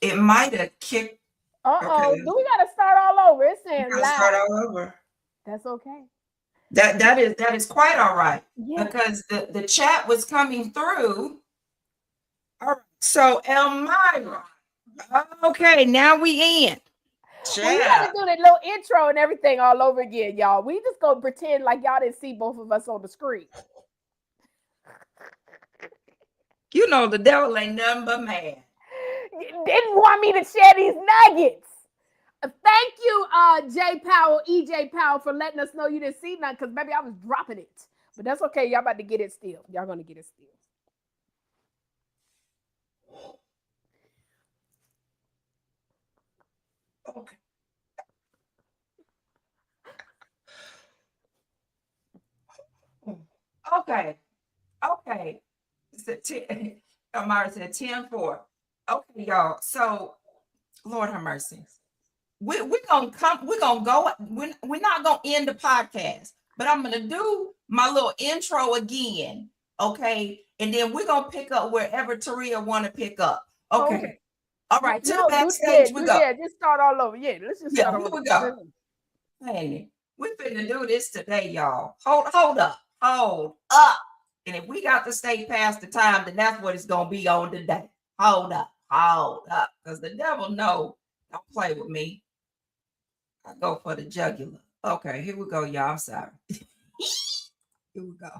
It might have kicked. Uh-oh. Okay, Do we gotta start all over? It's we saying gotta start live. all over. That's okay. That is quite all right Yes. because the chat was coming through. All right. So Elmira. Okay, now we in. We gotta Chat. do the little intro and everything all over again, y'all. We just gonna pretend like y'all didn't see both of us on the screen. You know the devil ain't nothing but man. You didn't want me to share these nuggets. Thank you, J Powell, EJ Powell, for letting us know you didn't see nothing, because maybe I was dropping it. But that's okay. Y'all about to get it still. Y'all gonna get it still. Okay. Okay. Okay. Elmira said 10-4. Okay, y'all. So Lord have mercy. We're gonna come, we're gonna go, we're not gonna end the podcast, but I'm gonna do my little intro again. Okay. And then we're gonna pick up wherever Taurea wanna pick up. Okay. Okay. All right, to the No, do yeah, backstage we do go. yeah. Just start all over. Yeah, let's just Yeah, start here all we go. over. Honey, we finna do this today, y'all. Hold up. Hold up. And if we got to stay past the time, then that's what it's gonna be on today. Hold up. Hold up. Because the devil know. Don't play with me. I go for the jugular. Okay, here we go, y'all. I'm sorry. Here we go.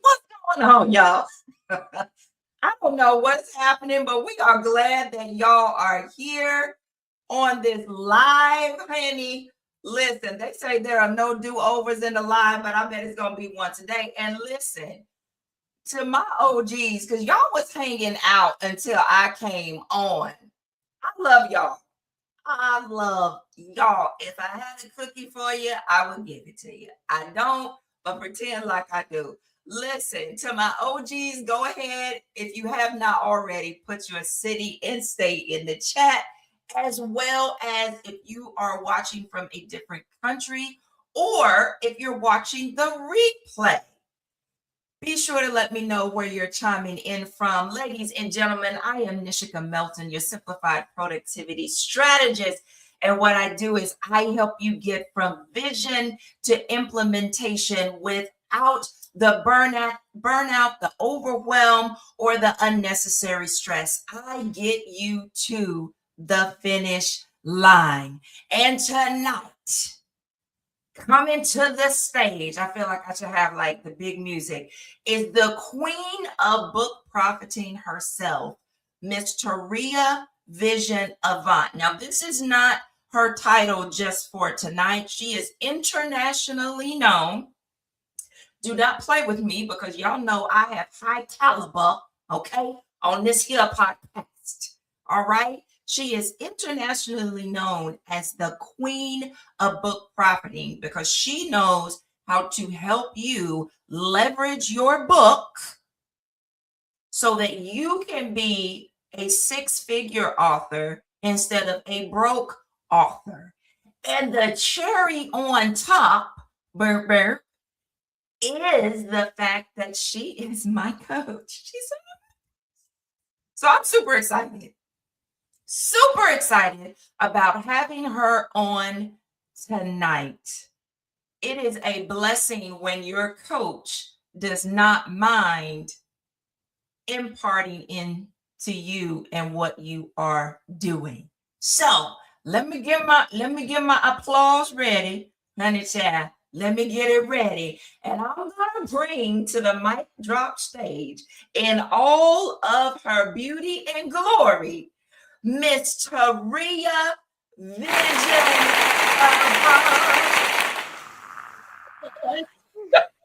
What's going on, y'all? I don't know what's happening, but we are glad that y'all are here on this live, honey. Listen, they say there are no do-overs in the live, but I bet it's gonna be one today. And listen to my OGs, because y'all was hanging out until I came on. I love y'all. I love y'all. If I had a cookie for you, I would give it to you. I don't, but pretend like I do. Listen to my OGs. Go ahead. If you have not already, put your city and state in the chat, as well as if you are watching from a different country or if you're watching the replay. Be sure to let me know where you're chiming in from. Ladies and gentlemen, I am Nishika Melton, your simplified productivity strategist. And what I do is I help you get from vision to implementation without the burnout, the overwhelm, or the unnecessary stress. I get you to the finish line. And tonight, coming to the stage, I feel like I should have like the big music, is the queen of book profiting herself, Miss Taurea Vision Avant. Now, this is not her title just for tonight. She is internationally known. Do not play with me because y'all know I have high caliber, okay, on this here podcast. All right. She is internationally known as the queen of book profiting because she knows how to help you leverage your book so that you can be a six-figure author instead of a broke author. And the cherry on top, burr, burr, is the fact that she is my coach. So I'm super excited about having her on tonight. It is a blessing when your coach does not mind imparting into you and what you are doing. So let me get my applause ready, honey child. Let me get it ready. And I'm gonna bring to the mic drop stage in all of her beauty and glory, Miss Taurea Vision.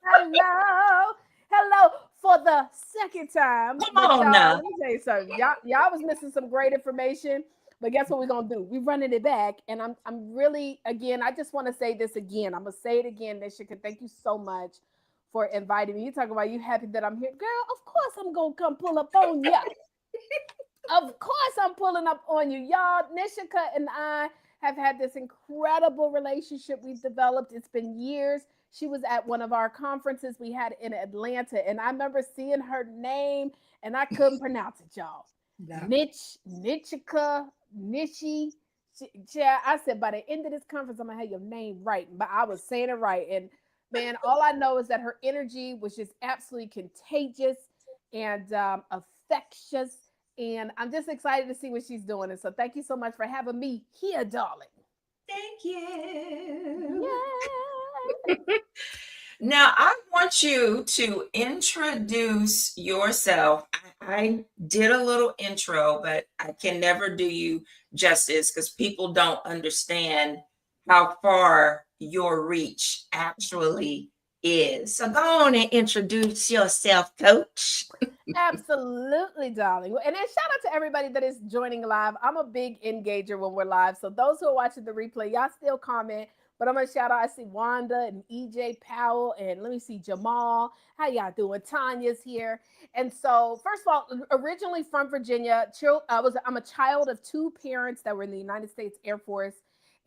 Hello. Hello. for the second time. Come But on y'all, now. let me tell you something. Y'all was missing some great information. But guess what we're gonna do? We're running it back. And I'm really, again, I just want to say this again. I'm gonna say it again, Nishika. Thank you so much for inviting me. You talk about you happy that I'm here. Girl, of course I'm gonna come pull up on ya. Of course, I'm pulling up on you. Y'all, Nishika and I have had this incredible relationship we've developed. It's been years. She was at one of our conferences we had in Atlanta, and I remember seeing her name, and I couldn't pronounce it, y'all. No. Nishika, Nishi. Yeah, I said by the end of this conference, I'm gonna have your name right, but I was saying it right. And man, all I know is that her energy was just absolutely contagious and infectious, and I'm just excited to see what she's doing. And so, thank you so much for having me here, darling. Thank you. Yay! Now, I want you to introduce yourself. I did a little intro, but I can never do you justice because people don't understand how far your reach actually is. So go on and introduce yourself, coach. Absolutely, darling. And then shout out to everybody that is joining live. I'm a big engager when we're live. So those who are watching the replay, y'all still comment. But I'm gonna shout out. I see Wanda and EJ Powell, and let me see Jamal. How y'all doing? Tanya's here. And so, first of all, originally from Virginia, I'm a child of two parents that were in the United States Air Force,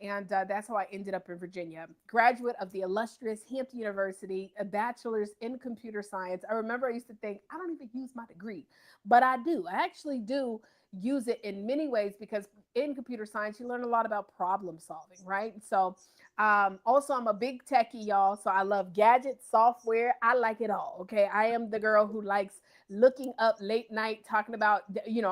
and that's how I ended up in Virginia. Graduate of the illustrious Hampton University, a bachelor's in computer science. I remember I used to think, I don't even use my degree, but I do. I actually do use it in many ways because in computer science, you learn a lot about problem solving, right? So, also, I'm a big techie, y'all. So I love gadgets, software. I like it all. Okay. I am the girl who likes looking up late night, talking about,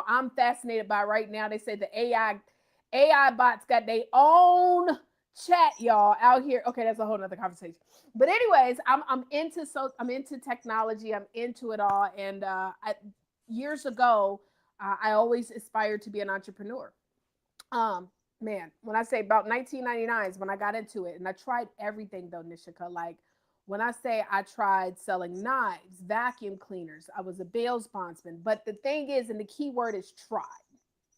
I'm fascinated by right now. They say the AI bots got their own chat, y'all, out here. Okay, that's a whole nother conversation. But anyways, I'm into technology. I'm into it all. And years ago, I always aspired to be an entrepreneur. Um, Man, when I say about 1999 is when I got into it, and I tried everything though, Nishika. Like when I say I tried selling knives, vacuum cleaners, I was a bail bondsman. But the thing is, and the key word is try,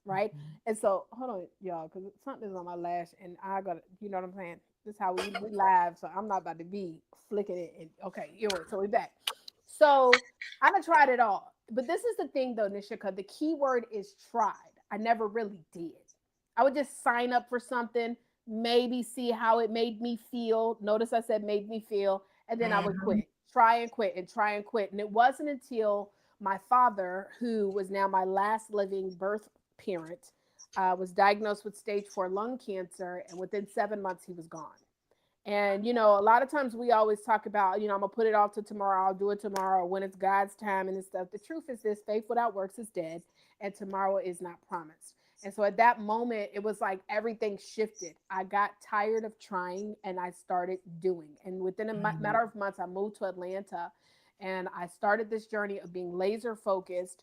right? And so, hold on, y'all, because something's on my lash, and I got, you know what I'm saying? This is how we live, so I'm not about to be flicking it. And okay, so we back. So I done tried it all, but this is the thing though, Nishika. The key word is tried. I never really did. I would just sign up for something, maybe see how it made me feel. Notice I said made me feel, and then I would Mhm. quit, try and quit, and try and quit. And it wasn't until my father, who was now my last living birth parent, was diagnosed with stage 4 lung cancer, and within 7 months he was gone. And a lot of times we always talk about, I'm gonna put it off to tomorrow, I'll do it tomorrow when it's God's time and stuff. The truth is this: faith without works is dead, and tomorrow is not promised. And so at that moment, it was like everything shifted. I got tired of trying and I started doing. And within a matter of months, I moved to Atlanta and I started this journey of being laser focused,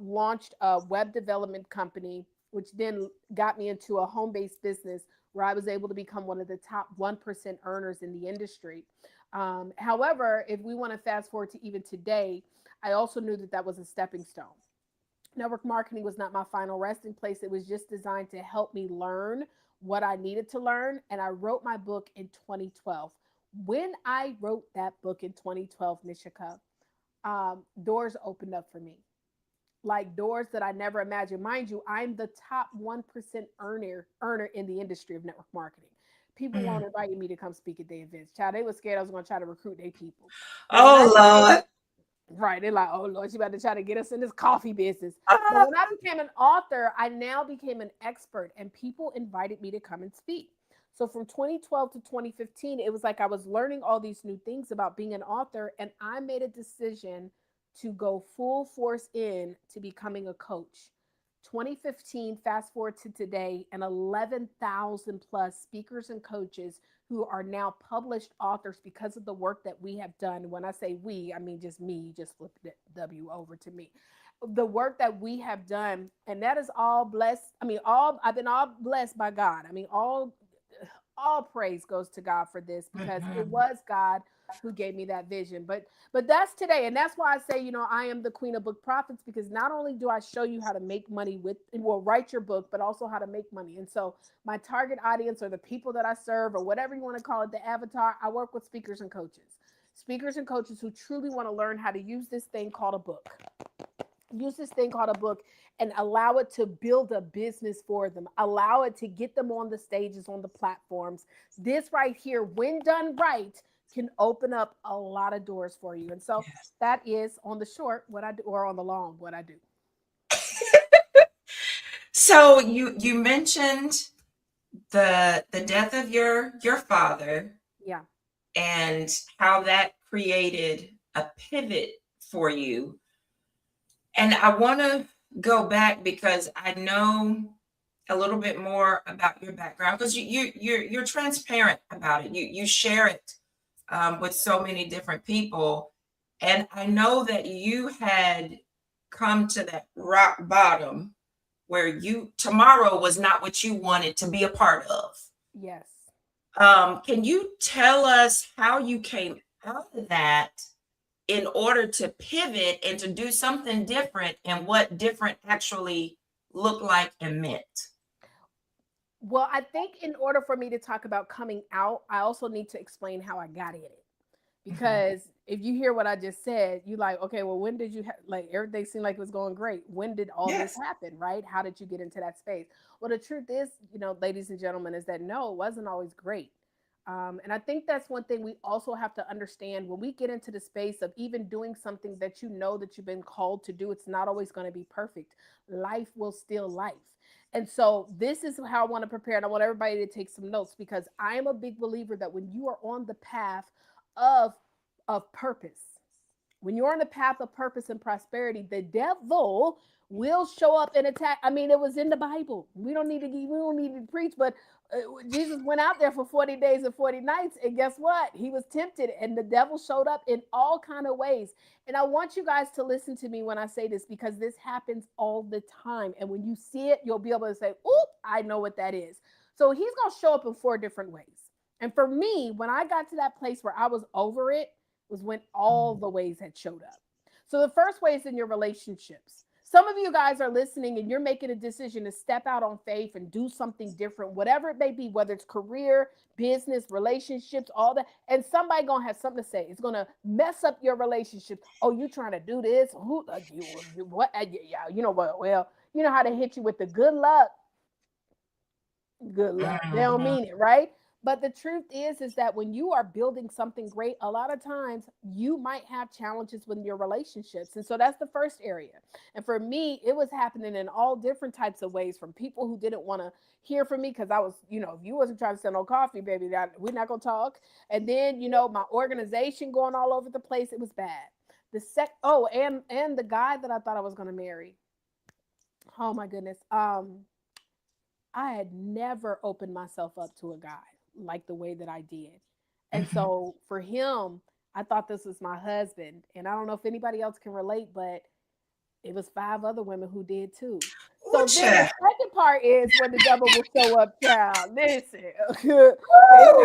launched a web development company, which then got me into a home based business where I was able to become one of the top 1% earners in the industry. However, if we want to fast forward to even today, I also knew that that was a stepping stone. Network marketing was not my final resting place. It was just designed to help me learn what I needed to learn. And I wrote my book in 2012. When I wrote that book in 2012, Nishika, doors opened up for me, like doors that I never imagined. Mind you, I'm the top 1% earner in the industry of network marketing. People won't Mm. invite me to come speak at their events. Child, they were scared I was going to try to recruit their people. But when I Oh, became Lord. right, they're like, oh Lord, she about to try to get us in this coffee business. But Ah. when I became an author, I now became an expert, and people invited me to come and speak. So from 2012 to 2015, it was like I was learning all these new things about being an author, and I made a decision to go full force in to becoming a coach. 2015, fast forward to today, and 11,000 plus speakers and coaches who are now published authors because of the work that we have done. When I say we, I mean just me, just flip the W over to me. The work that we have done, and that is all blessed. I mean, all I've been all blessed by God. I mean, all all praise goes to God for this, because it Mhm. was God who gave me that vision. But that's today. And that's why I say, I am the queen of book profits, because not only do I show you how to make money with, well, write your book, but also how to make money. And so my target audience, or the people that I serve, or whatever you want to call it, the avatar, I work with speakers and coaches. Speakers and coaches who truly want to learn how to use this thing called a book. Use this thing called a book and allow it to build a business for them. Allow it to get them on the stages, on the platforms. This right here, when done right, can open up a lot of doors for you. And so that is, on the short, what I do, or on the long, what I do. So you mentioned the death of your father, Yeah. and how that created a pivot for you. And I want to go back because I know a little bit more about your background, because you're transparent about it. You share it with so many different people, and I know that you had come to that rock bottom where tomorrow was not what you wanted to be a part of. Yes. Can you tell us how you came out of that in order to pivot and to do something different, and what different actually looked like and meant? Well, I think in order for me to talk about coming out, I also need to explain how I got in it. Mhm. Because if you hear what I just said, you like, okay, well, when did you like, everything seemed like it was going great? When did all this Yes. happen, right? How did you get into that space? Well, the truth is, ladies and gentlemen, is that no, it wasn't always great. And I think that's one thing we also have to understand when we get into the space of even doing something that that you've been called to do. It's not always going to be perfect. Life will still life. And so this is how I want to prepare. And I want everybody to take some notes, because I am a big believer that when you are on the path of purpose, when you're on the path of purpose and prosperity, the devil will show up and attack. I mean, it was in the Bible. We don't need to preach, but Jesus went out there for 40 days and 40 nights, and guess what? He was tempted, and the devil showed up in all kind of ways. And I want you guys to listen to me when I say this, because this happens all the time. And when you see it, you'll be able to say, "Oop, I know what that is." So he's going to show up in 4 different ways. And for me, when I got to that place where I was over it, was when all the ways had showed up. So the first way is in your relationships. Some of you guys are listening and you're making a decision to step out on faith and do something different, whatever it may be, whether it's career, business, relationships, all that. And somebody gonna have something to say. It's gonna mess up your relationship. Oh, you trying to do this? Who? What? Yeah, you know what? Well, you know how to hit you with the good luck. Good luck. They don't Mhm. mean it, right? But the truth is that when you are building something great, a lot of times you might have challenges with your relationships. And so that's the first area. And for me, it was happening in all different types of ways, from people who didn't want to hear from me because I was, if you wasn't trying to sell no coffee, baby, we're not going to talk. And then, my organization going all over the place, it was bad. And the guy that I thought I was going to marry. Oh my goodness. I had never opened myself up to a guy like the way that I did. And Mhm. so for him, I thought this was my husband. And I don't know if anybody else can relate, but it was 5 other women who did too. So then the Ooh-cha. second part is when the devil will show up, child. Listen, it's gonna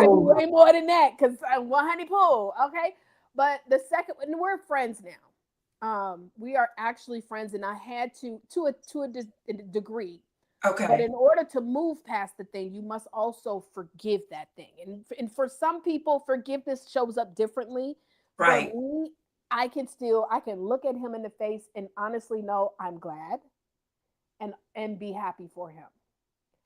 be way more than that because I'm one honey pool, okay? But the second, and we're friends now. We are actually friends, and I had to a degree, but Okay. in order to move past the thing, you must also forgive that thing. And for some people, forgiveness shows up differently. For Right. me, I can look at him in the face and honestly know I'm glad and be happy for him.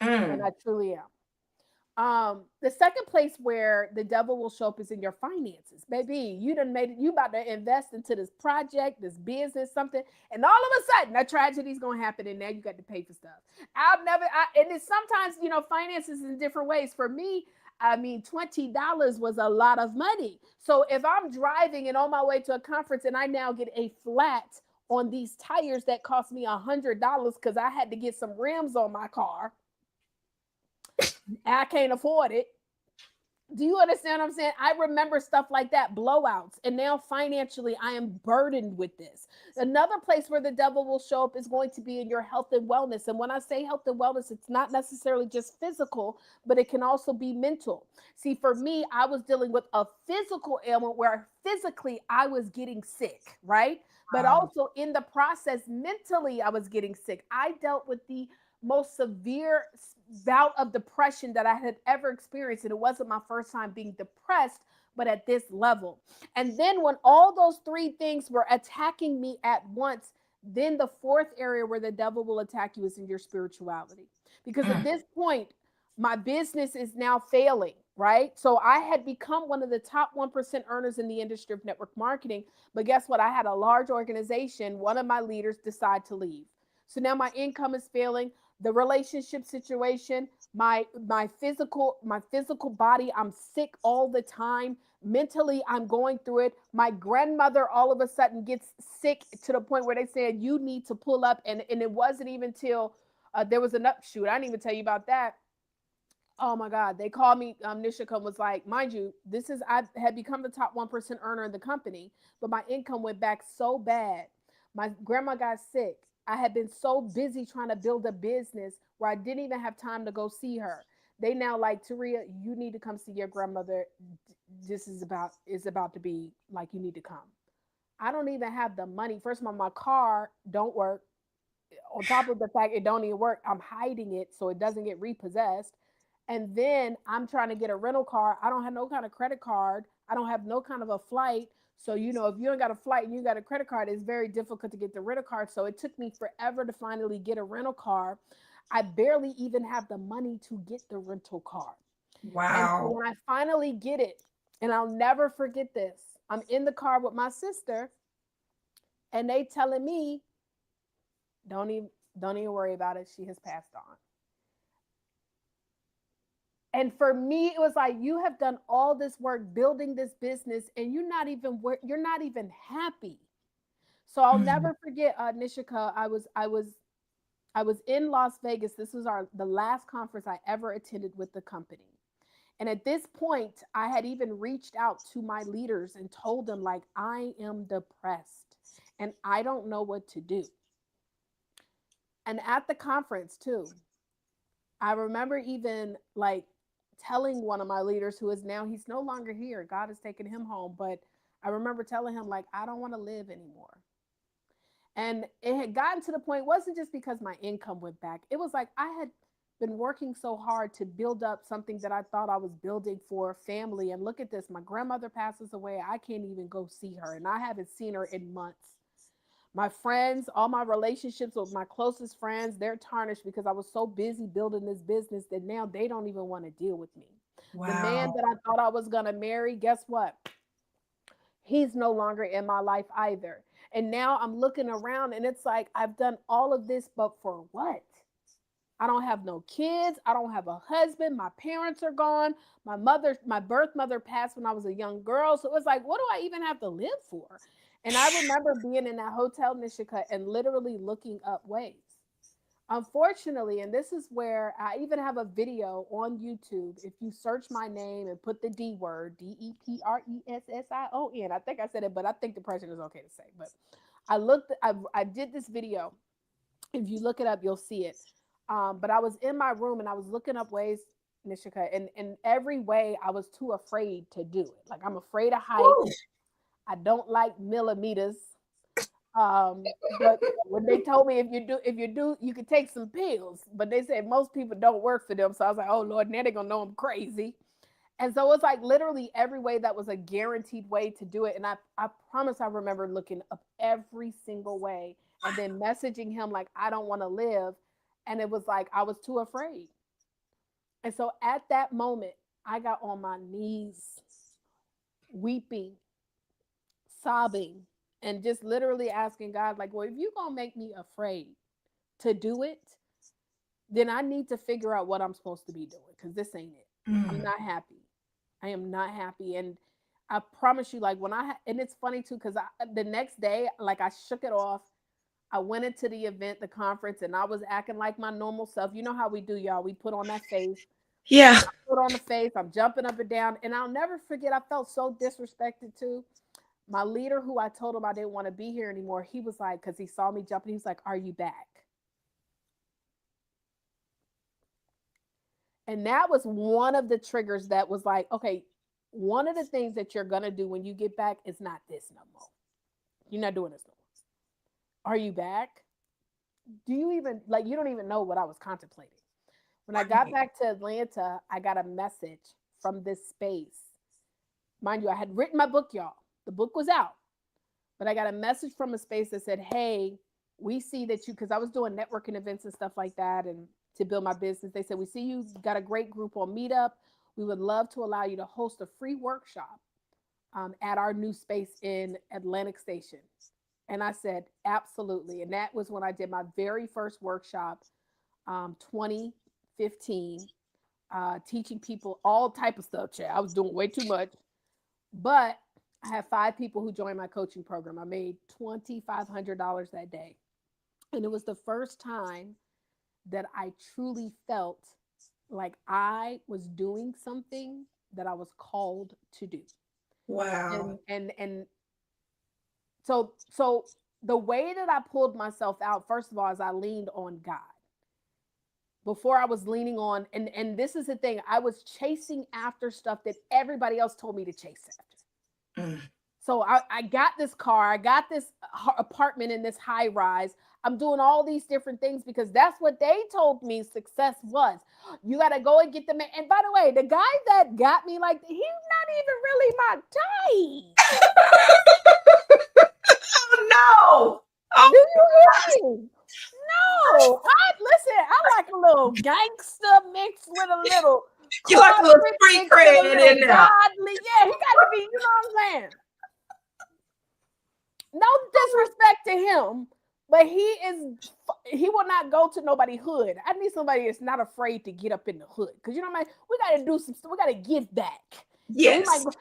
And I Mm. truly am. The second place where the devil will show up is in your finances. Baby, you done made it, you about to invest into this project, this business, something, and all of a sudden a tragedy is gonna happen, and now you got to pay for stuff. And it's sometimes, finances in different ways. For me, I mean, $20 was a lot of money. So if I'm driving and on my way to a conference and I now get a flat on these tires that cost me $100 because I had to get some rims on my car, I can't afford it. Do you understand what I'm saying? I remember stuff like that, blowouts. And now financially, I am burdened with this. Another place where the devil will show up is going to be in your health and wellness. And when I say health and wellness, it's not necessarily just physical, but it can also be mental. See, for me, I was dealing with a physical ailment where physically I was getting sick, right? But Wow. also in the process, mentally, I was getting sick. I dealt with the most severe bout of depression that I had ever experienced. And it wasn't my first time being depressed, but at this level. And then when all those three things were attacking me at once, then the fourth area where the devil will attack you is in your spirituality. Because at Mm. this point, my business is now failing, right? So I had become one of the top 1% earners in the industry of network marketing. But guess what? I had a large organization. One of my leaders decide to leave. So now my income is failing, the relationship situation, my physical body, I'm sick all the time. Mentally, I'm going through it. My grandmother all of a sudden gets sick to the point where they said you need to pull up, and it wasn't even till there was an upshoot. I didn't even tell you about that. Oh my God. They called me. Nishika was like, mind you, I had become the top 1% earner in the company, but my income went back so bad. My grandma got sick. I had been so busy trying to build a business where I didn't even have time to go see her. They now like, Taurea, you need to come see your grandmother. This is about to be like, you need to come. I don't even have the money. First of all, my car don't work. On top of the fact it don't even work, I'm hiding it so it doesn't get repossessed. And then I'm trying to get a rental car. I don't have no kind of credit card. I don't have no kind of a flight. So, if you don't got a flight and you got a credit card, it's very difficult to get the rental car. So it took me forever to finally get a rental car. I barely even have the money to get the rental car. And so Wow. when I finally get it, and I'll never forget this, I'm in the car with my sister, and they telling me, don't even don't even worry about it. She has passed on. And for me, it was like, you have done all this work building this business, and you're not even happy. So I'll Mm. never forget, Nishika. I was in Las Vegas. This was the last conference I ever attended with the company. And at this point, I had even reached out to my leaders and told them, like, I am depressed and I don't know what to do. And at the conference too, I remember even like telling one of my leaders, who is now, he's no longer here. God has taken him home. But I remember telling him, like, I don't want to live anymore. And it had gotten to the point, it wasn't just because my income went back. It was like I had been working so hard to build up something that I thought I was building for a family. And look at this, my grandmother passes away. I can't even go see her. And I haven't seen her in months. My friends, all my relationships with my closest friends, they're tarnished because I was so busy building this business that now they don't even want to deal with me. The man Wow. that I thought I was going to marry, guess what? He's no longer in my life either. And now I'm looking around and it's like, I've done all of this, but for what? I don't have no kids. I don't have a husband. My parents are gone. My birth mother passed when I was a young girl. So it was like, what do I even have to live for? And I remember being in that hotel, Nishika, and literally looking up ways. Unfortunately, and this is where I even have a video on YouTube. If you search my name and put the D word, DEPRESSION, I think I said it, but I think depression is okay to say. But I did this video. If you look it up, you'll see it. But I was in my room and I was looking up ways, Nishika, and in every way I was too afraid to do it. Like, I'm afraid of Woo. heights. I don't like millimeters. But when they told me, if you do, you could take some pills, but they said most people don't work for them. So I was like, oh Lord, now they're gonna know I'm crazy. And so it's like literally every way that was a guaranteed way to do it. And I promise I remember looking up every single way and then messaging him like, I don't want to live. And it was like I was too afraid. And so at that moment, I got on my knees, weeping, sobbing, and just literally asking God, like, well, if you're gonna make me afraid to do it, then I need to figure out what I'm supposed to be doing, because this ain't it. I'm Mm. not happy. I am not happy. And I promise you, like, and it's funny too, because the next day, like, I shook it off. I went into the event, the conference, and I was acting like my normal self. You know how we do, y'all. We put on that face. Yeah. Put on the face. I'm jumping up and down. And I'll never forget, I felt so disrespected too. My leader, who I told him I didn't want to be here anymore, he was like, because he saw me jumping, he was like, "Are you back?" And that was one of the triggers that was like, okay, one of the things that you're gonna do when you get back is not this no more. You're not doing this no more. Are you back? Do you even like you don't even know what I was contemplating. When I got Right. back to Atlanta, I got a message from this space. Mind you, I had written my book, y'all. The book was out. But I got a message from a space that said, "Hey, we see that you," because I was doing networking events and stuff like that, and to build my business. They said, "We see you got a great group on Meetup. We would love to allow you to host a free workshop at our new space in Atlantic Station." And I said, "Absolutely." And that was when I did my very first workshop, 2015, teaching people all type of stuff. Chat. I was doing way too much, but I had 5 people who joined my coaching program. I made $2,500 that day. And it was the first time that I truly felt like I was doing something that I was called to do. Wow. And so the way that I pulled myself out, first of all, is I leaned on God. Before I was leaning on, and this is the thing, I was chasing after stuff that everybody else told me to chase after. Mm. So I got this car, I got this apartment in this high rise. I'm doing all these different things because that's what they told me success was. You got to go and get the man. And by the way, the guy that got me like, he's not even really my type. Oh no. Oh, Do you hear me? No, I listen. I like a little gangster mixed with a little you like a little corporate street mixed with a cred little in there. godly. Yeah, he got to be. You know what I'm saying? No disrespect to him, but he will not go to nobody hood. I need somebody that's not afraid to get up in the hood because you know what I mean. We got to do some stuff. We got to give back. So we might Yes. go,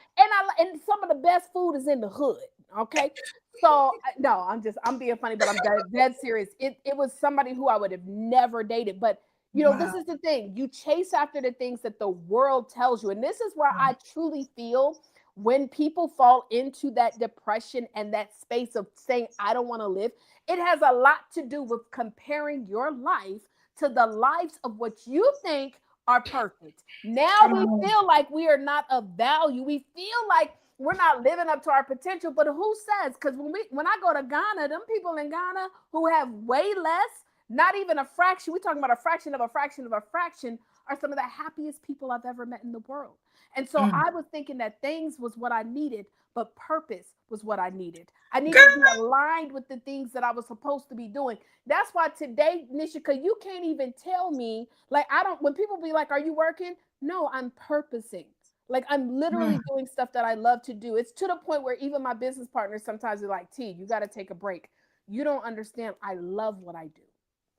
and some of the best food is in the hood. Okay, so no, I'm being funny, but I'm dead serious. It was somebody who I would have never dated, but you know this Wow. is the thing. You chase after the things that the world tells you, and this is where I truly feel when people fall into that depression and that space of saying, "I don't want to live," it has a lot to do with comparing your life to the lives of what you think are perfect. Now Come we on. feel like we are not of value. We feel like we're not living up to our potential. But who says? Because when I go to Ghana, them people in Ghana who have way less, not even a fraction, we're talking about a fraction of a fraction of a fraction, are some of the happiest people I've ever met in the world. And so Mm. I was thinking that things was what I needed, but purpose was what I needed. I needed Girl. to be aligned with the things that I was supposed to be doing. That's why today, Nishika, you can't even tell me, like, I don't, when people be like, "Are you working?" No, I'm purposing. Like, I'm Mm. literally doing stuff that I love to do. It's to the point where even my business partners sometimes are like, "T, you got to take a break. You don't understand. I love what I do.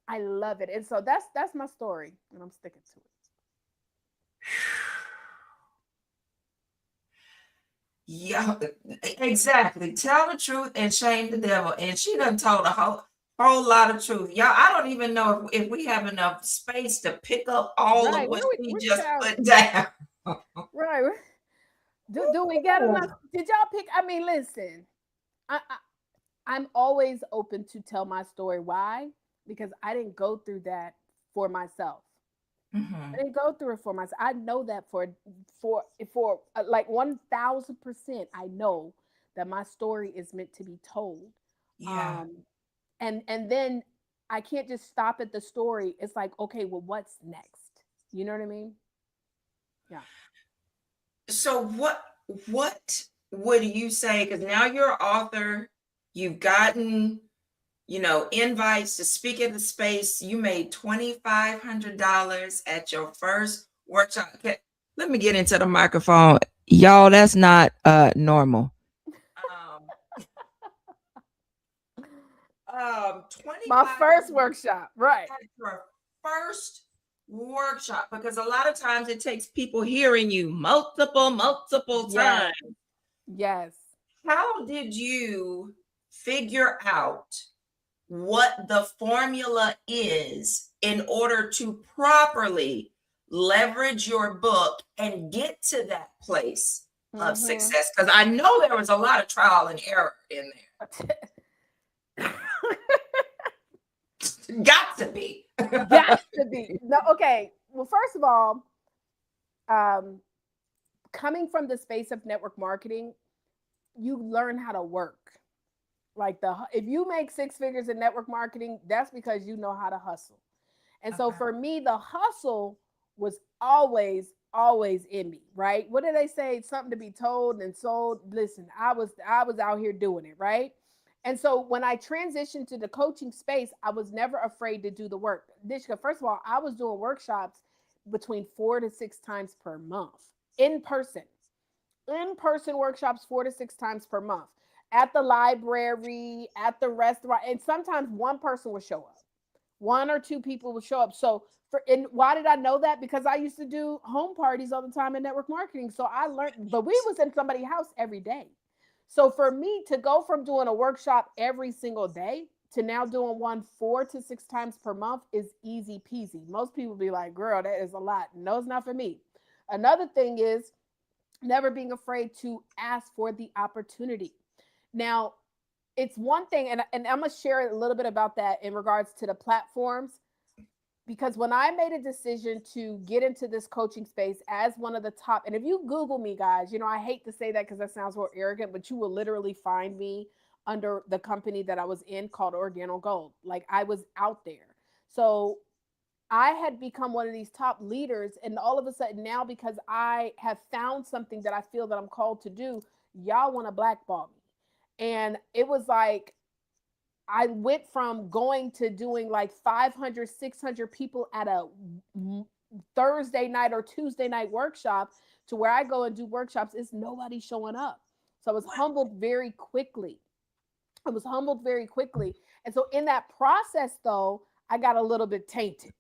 I love it." And so that's my story, and I'm sticking to it. Yeah, exactly. Tell the truth and shame the devil. And she done told a whole lot of truth. Y'all, I don't even know if we have enough space to pick up all of Right. what Where we, she which just child? put down. Right. Do we get enough? Did y'all pick? I mean, listen, I'm always open to tell my story. Why? Because I didn't go through that for myself. I Mhm. didn't go through it for myself. I know that for like 1,000%. I know that my story is meant to be told. Yeah. Um, and then I can't just stop at the story. It's like, okay, well, what's next? You know what I mean? Yeah. So what would you say? Because now you're an author, you've gotten, invites to speak at the space. You made $2,500 at your first workshop. Okay, let me get into the microphone. Y'all, that's not normal. Um, My first 2,500 workshop, right? at your first workshop, because a lot of times it takes people hearing you multiple Yes, times. yes. How did you figure out what the formula is in order to properly leverage your book and get to that place of Mm-hmm. success? Because I know there was a lot of trial and error in there. Got to be. Got to be. No, okay. Well, first of all, um, coming from the space of network marketing, you learn how to work. Like if you make six figures in network marketing, that's because you know how to hustle. And so Okay. for me, the hustle was always in me, right? What do they say? Something to be told and sold. Listen, I was out here doing it, right? And so when I transitioned to the coaching space, I was never afraid to do the work. Dishka, first of all, I was doing workshops between 4 to 6 times per month in person. In person workshops 4 to 6 times per month at the library, at the restaurant, and sometimes one person would show up. One or two people would show up. So and why did I know that? Because I used to do home parties all the time in network marketing. So I learned, but we was in somebody's house every day. So for me to go from doing a workshop every single day to now doing one 4 to 6 times per month is easy peasy. Most people be like, girl, that is a lot. No, it's not for me. Another thing is never being afraid to ask for the opportunity. Now, it's one thing, and I'm gonna share a little bit about that in regards to the platforms, because when I made a decision to get into this coaching space as one of the top, and if you Google me, guys, I hate to say that because that sounds more arrogant, but you will literally find me under the company that I was in called Organic Gold. Like I was out there. So I had become one of these top leaders, and all of a sudden now, because I have found something that I feel that I'm called to do, y'all want to blackball me. And it was like I went from going to doing like 500, 600 people at a Thursday night or Tuesday night workshop to where I go and do workshops. It's nobody showing up. So I was humbled very quickly. I was humbled very quickly. And so in that process, though, I got a little bit tainted.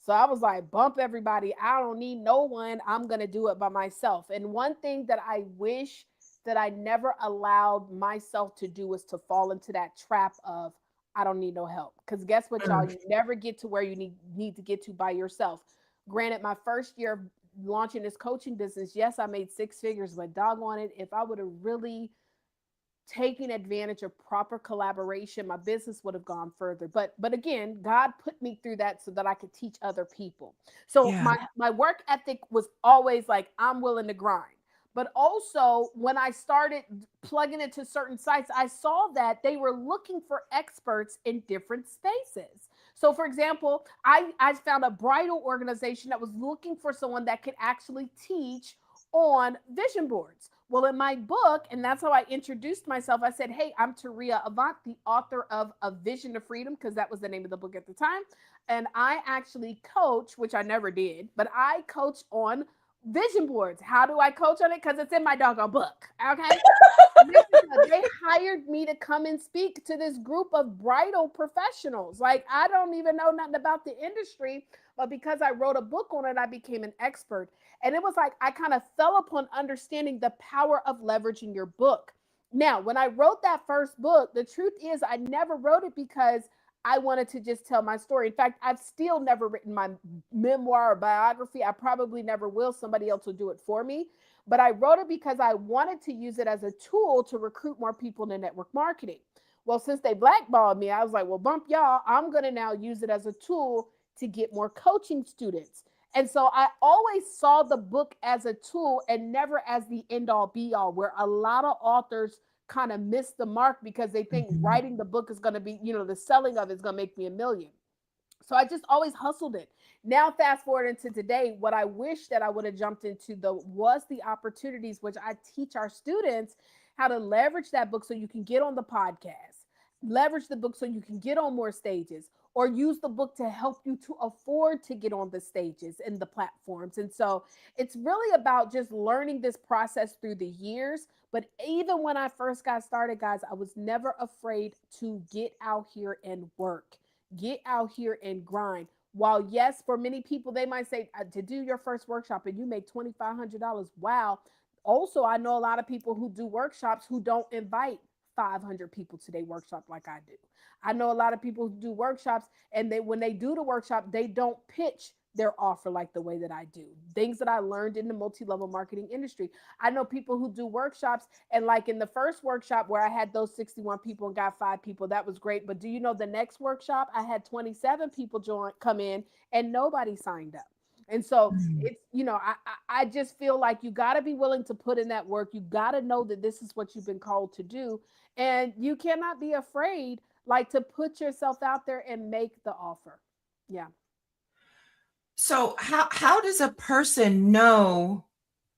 So I was like, bump everybody. I don't need no one. I'm going to do it by myself. And one thing that I wish that I never allowed myself to do is to fall into that trap of, I don't need no help. Because guess what, y'all? Mm. You never get to where you need to get to by yourself. Granted, my first year of launching this coaching business, yes, I made six figures, but doggone it, if I would have really taking advantage of proper collaboration, my business would have gone further. But again, God put me through that so that I could teach other people. So Yeah. my work ethic was always like, I'm willing to grind. But also when I started plugging into certain sites, I saw that they were looking for experts in different spaces. So for example, I found a bridal organization that was looking for someone that could actually teach on vision boards. Well, in my book, and that's how I introduced myself, I said, hey, I'm Taurea Avant, the author of A Vision to Freedom, because that was the name of the book at the time. And I actually coach, which I never did, but I coach on vision boards. How do I coach on it? Because it's in my doggone book. Okay. They hired me to come and speak to this group of bridal professionals. Like, I don't even know nothing about the industry, but because I wrote a book on it, I became an expert. And it was like I kind of fell upon understanding the power of leveraging your book. Now, when I wrote that first book, the truth is I never wrote it because I wanted to just tell my story. In fact, I've still never written my memoir or biography. I probably never will. Somebody else will do it for me. But I wrote it because I wanted to use it as a tool to recruit more people into network marketing. Well, since they blackballed me, I was like, well, bump y'all. I'm going to now use it as a tool to get more coaching students. And so I always saw the book as a tool and never as the end all be all, where a lot of authors kind of miss the mark because they think Mhm. writing the book is going to be, the selling of it is going to make me a million. So I just always hustled it. Now, fast forward into today, what I wish that I would have jumped into was the opportunities which I teach our students how to leverage that book so you can get on the podcast, leverage the book so you can get on more stages, or use the book to help you to afford to get on the stages and the platforms. And so it's really about just learning this process through the years. But even when I first got started, guys, I was never afraid to get out here and work, get out here and grind. While yes, for many people they might say to do your first workshop and you make $2,500, wow. Also, I know a lot of people who do workshops who don't invite 500 people to their workshop like I do. I know a lot of people who do workshops and when they do the workshop, they don't pitch their offer like the way that I do. Things that I learned in the multi-level marketing industry. I know people who do workshops, and like in the first workshop where I had those 61 people and got 5 people, that was great. But do you know the next workshop I had 27 people come in and nobody signed up. And so Mm. it's, I just feel like you got to be willing to put in that work. You got to know that this is what you've been called to do. And you cannot be afraid, like, to put yourself out there and make the offer. Yeah. So how does a person know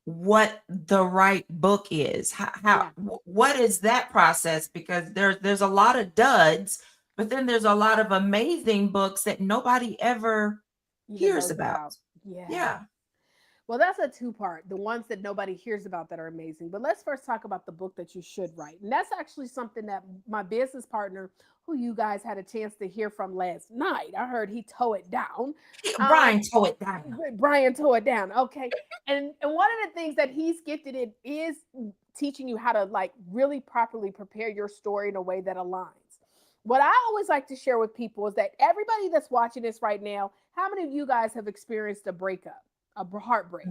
what the right book is? Yeah. What is that process? Because there's a lot of duds, but then there's a lot of amazing books that nobody ever Even hears knows about. about. Yeah. Yeah. Well, that's a two-part. The ones that nobody hears about that are amazing. But let's first talk about the book that you should write. And that's actually something that my business partner, who you guys had a chance to hear from last night, I heard he tore it down. Brian Um, tore it down. Brian tore it down. Okay. And one of the things that he's gifted in is teaching you how to, like, really properly prepare your story in a way that aligns. What I always like to share with people is that everybody that's watching this right now, how many of you guys have experienced a breakup, a heartbreak?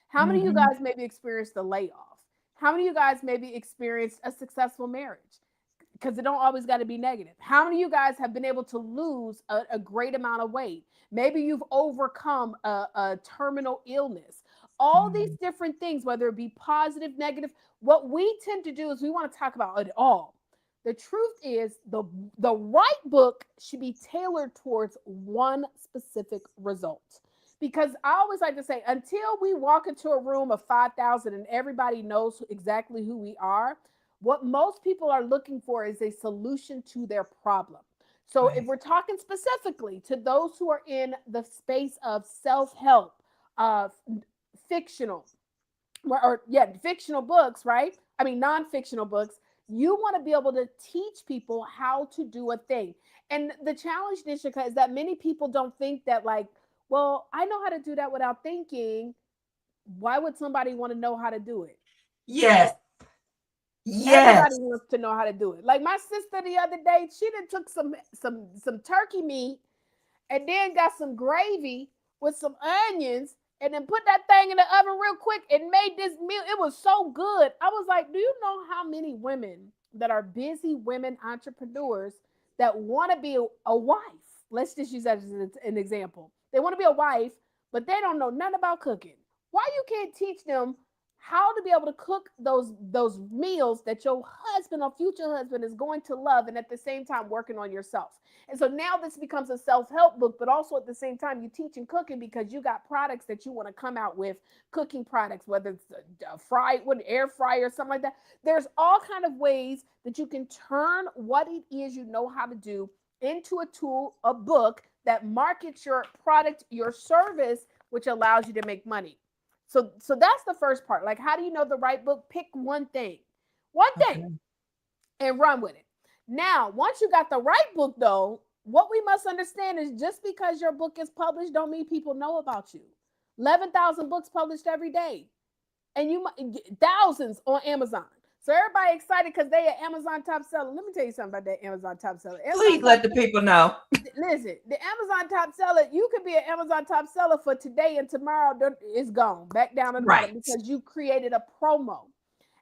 How many of you Mm-hmm. guys maybe experienced a layoff? How many of you guys maybe experienced a successful marriage? Because it don't always got to be negative. How many of you guys have been able to lose a great amount of weight? Maybe you've overcome a terminal illness. All these different things, whether it be positive, negative, what we tend to do is we want to talk about it all. The truth is, the right book should be tailored towards one specific result. Because I always like to say, until we walk into a room of 5,000 and everybody knows exactly who we are, what most people are looking for is a solution to their problem. So, if Right. we're talking specifically to those who are in the space of self help, uh, fictional, fictional books, right? I mean, non-fictional books. You want to be able to teach people how to do a thing. And the challenge, Nishika, is that many people don't think that, like, well, I know how to do that without thinking. Why would somebody want to know how to do it? Yes. Everybody Yes. wants to know how to do it. Like my sister the other day, she done took some turkey meat and then got some gravy with some onions and then put that thing in the oven real quick and made this meal. It was so good. I was like, do you know how many women that are busy women entrepreneurs that want to be a wife? Let's just use that as an example. They want to be a wife, but they don't know nothing about cooking. Why you can't teach them how to be able to cook those meals that your husband or future husband is going to love, and at the same time working on yourself? And so now this becomes a self-help book, but also at the same time you teaching cooking because you got products that you want to come out with, cooking products, whether it's a fry with air fryer or something like that. There's all kind of ways that you can turn what it is you know how to do into a tool, a book that markets your product, your service, which allows you to make money. So that's the first part. Like, how do you know the right book? Pick one thing, Okay. and run with it. Now, once you got the right book, though, what we must understand is just because your book is published, don't mean people know about you. 11,000 books published every day, and you might get thousands on Amazon. So everybody excited because they are Amazon top seller. Let me tell you something about that Amazon top seller. Amazon Please top let the people know. Listen, the Amazon top seller, you could be an Amazon top seller for today and tomorrow it's gone back down at the bottom Right. because you created a promo.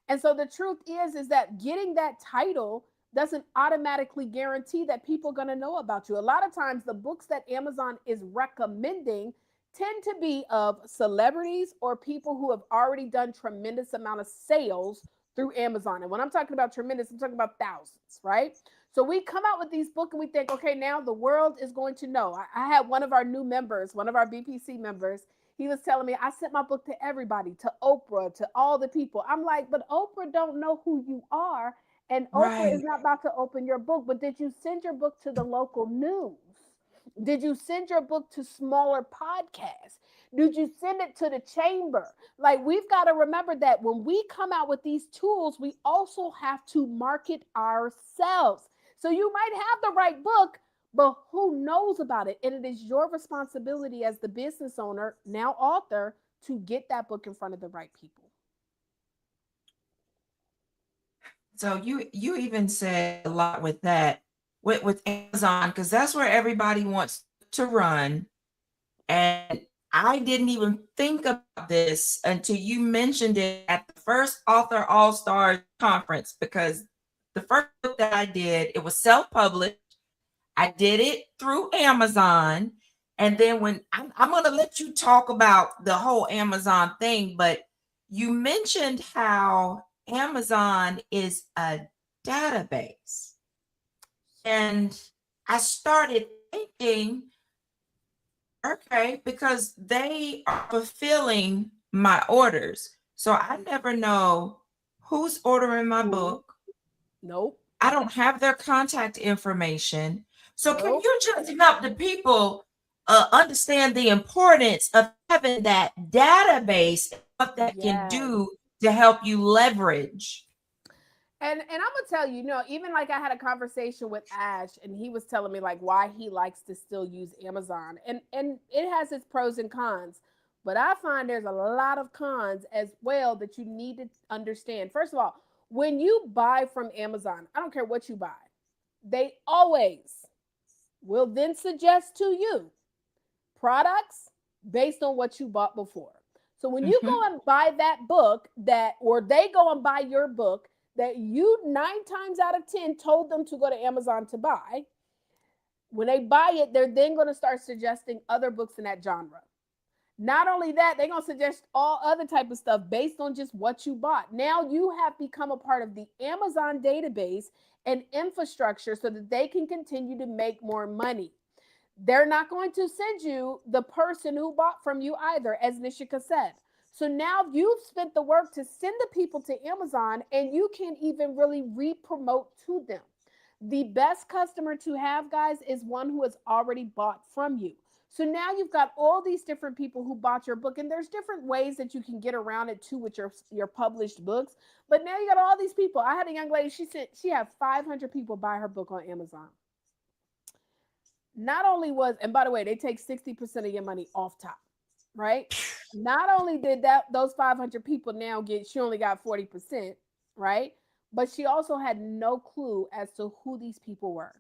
And so the truth is that getting that title doesn't automatically guarantee that people are going to know about you. A lot of times the books that Amazon is recommending tend to be of celebrities or people who have already done tremendous amount of sales through Amazon. And when I'm talking about tremendous, I'm talking about thousands, right? So we come out with these books and we think, okay, now the world is going to know. I had one of our new members, one of our BPC members, he was telling me, I sent my book to everybody, to Oprah, to all the people. I'm like, but Oprah don't know who you are, and Oprah is Right. not about to open your book. But did you send your book to the local news? Did you send your book to smaller podcasts? Did you send it to the chamber? Like, we've got to remember that when we come out with these tools, we also have to market ourselves. So you might have the right book, but who knows about it? And it is your responsibility as the business owner, now author, to get that book in front of the right people. So you even said a lot with that with Amazon because that's where everybody wants to run. And I didn't even think about this until you mentioned it at the first Author All Stars conference, because the first book that I did, it was self-published. I did it through Amazon. And then when I'm going to let you talk about the whole Amazon thing, but you mentioned how Amazon is a database. And I started thinking, okay, because they are fulfilling my orders. So I never know who's ordering my book. Nope. I don't have their contact information. So can Nope. you just help the people understand the importance of having that database and what that can Yes. do to help you leverage? And I'm gonna tell you, even like I had a conversation with Ash, and he was telling me like why he likes to still use Amazon, and it has its pros and cons, but I find there's a lot of cons as well that you need to understand. First of all, when you buy from Amazon, I don't care what you buy, they always will then suggest to you products based on what you bought before. So when you Mm-hmm. go and buy that book that, or they go and buy your book that you 9 times out of 10 told them to go to Amazon to buy, when they buy it, they're then going to start suggesting other books in that genre. Not only that, they're going to suggest all other type of stuff based on just what you bought. Now you have become a part of the Amazon database and infrastructure so that they can continue to make more money. They're not going to send you the person who bought from you either, as Nishika said. So now you've spent the work to send the people to Amazon and you can't even really re-promote to them. The best customer to have, guys, is one who has already bought from you. So now you've got all these different people who bought your book, and there's different ways that you can get around it too with your published books. But now you got all these people. I had a young lady, she said she had 500 people buy her book on Amazon. Not only was, and by the way, they take 60% of your money off top, right? Not only did that those 500 people now get, she only got 40%, right? But she also had no clue as to who these people were.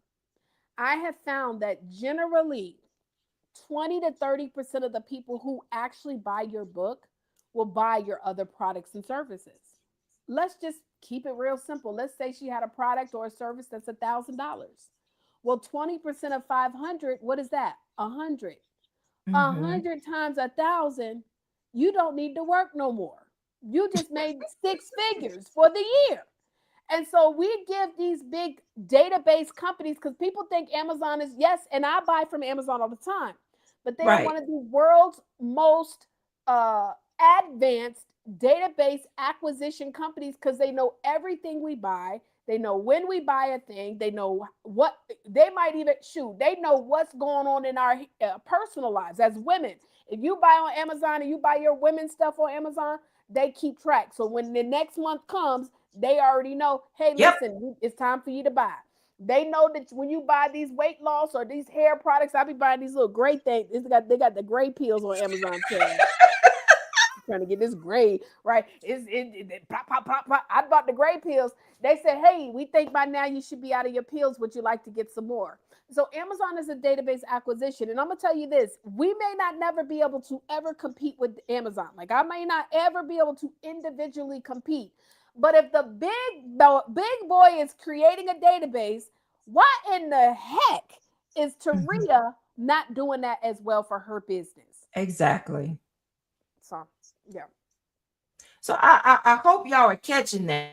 I have found that generally 20 to 30% of the people who actually buy your book will buy your other products and services. Let's just keep it real simple. Let's say she had a product or a service that's $1,000. Well, 20% of 500, what is that? 100. A Mm-hmm. 100 times 1,000, you don't need to work no more. You just made 6 figures for the year. And so we give these big database companies, because people think Amazon is, yes, and I buy from Amazon all the time, but they are Right. one of the world's most uh, advanced database acquisition companies, because they know everything we buy. They know when we buy a thing. They know what they might even shoot. They know what's going on in our personal lives as women. If you buy on Amazon and you buy your women's stuff on Amazon, they keep track. So when the next month comes, they already know, hey, Yep. listen, it's time for you to buy. They know that when you buy these weight loss or these hair products, I be buying these little gray things. They got the gray pills on Amazon too. Trying to get this gray right. It pop, pop, pop, pop. I bought the gray pills. They said, hey, we think by now you should be out of your pills. Would you like to get some more? So Amazon is a database acquisition. And I'm going to tell you this, we may not never be able to ever compete with Amazon. Like I may not ever be able to individually compete. But if the big boy is creating a database, what in the heck is Mm-hmm. Taurea not doing that as well for her business? Exactly. So, yeah. So I hope y'all are catching that.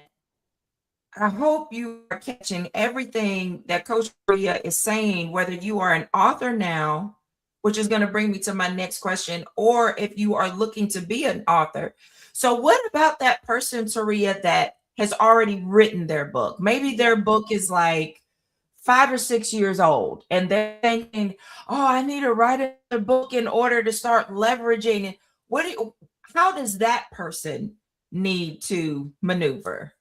I hope you are catching everything that Coach Maria is saying, whether you are an author now, which is going to bring me to my next question, or if you are looking to be an author. So, what about that person, Taurea, that has already written their book? Maybe Yeah. their book is like 5 or 6 years old, and they're thinking, "Oh, I need to write another book in order to start leveraging." And how does that person need to maneuver?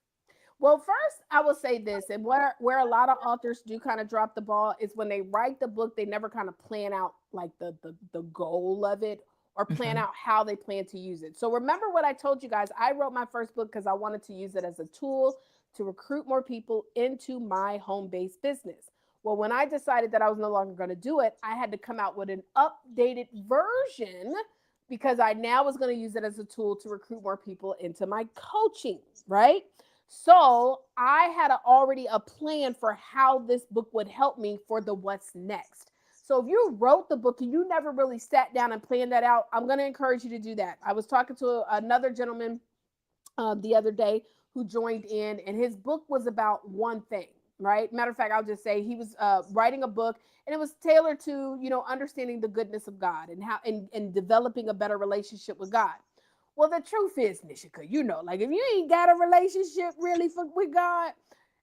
Well, first I will say this, and where a lot of authors do kind of drop the ball is when they write the book, they never kind of plan out like the goal of it or plan Mhm. out how they plan to use it. So remember what I told you guys, I wrote my first book because I wanted to use it as a tool to recruit more people into my home-based business. Well, when I decided that I was no longer going to do it, I had to come out with an updated version because I now was going to use it as a tool to recruit more people into my coaching, right? So I had already a plan for how this book would help me for the what's next. So if you wrote the book and you never really sat down and planned that out, I'm going to encourage you to do that. I was talking to another gentleman the other day who joined in, and his book was about one thing, right? Matter of fact, I'll just say he was writing a book, and it was tailored to understanding the goodness of God and how and developing a better relationship with God. Well, the truth is, Nishika, like if you ain't got a relationship really with God,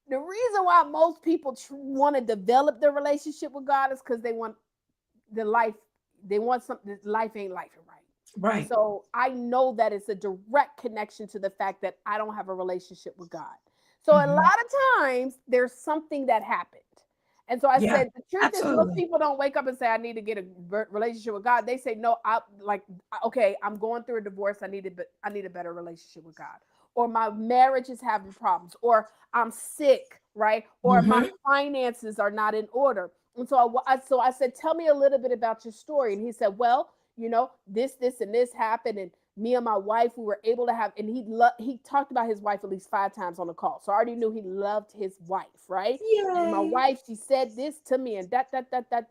the reason why most people want to develop their relationship with God is because they want the life, they want something. Life ain't life, right? Right. So I know that it's a direct connection to the fact that I don't have a relationship with God. So a lot Mhm. of times there's something that happened. And so I Yeah, said, the truth is, most absolutely. people don't wake up and say, I need to get a relationship with God. They say, no, okay, I'm going through a divorce. I need a better relationship with God. Or my marriage is having problems, or I'm sick, right? Or my Hmm. finances are not in order. And so I said, tell me a little bit about your story. And he said, well, this and this happened, and me and my wife, we were able to have, and he talked about his wife at least 5 times on the call. So I already knew he loved his wife, right? And my Yay. wife, she said this to me, and that.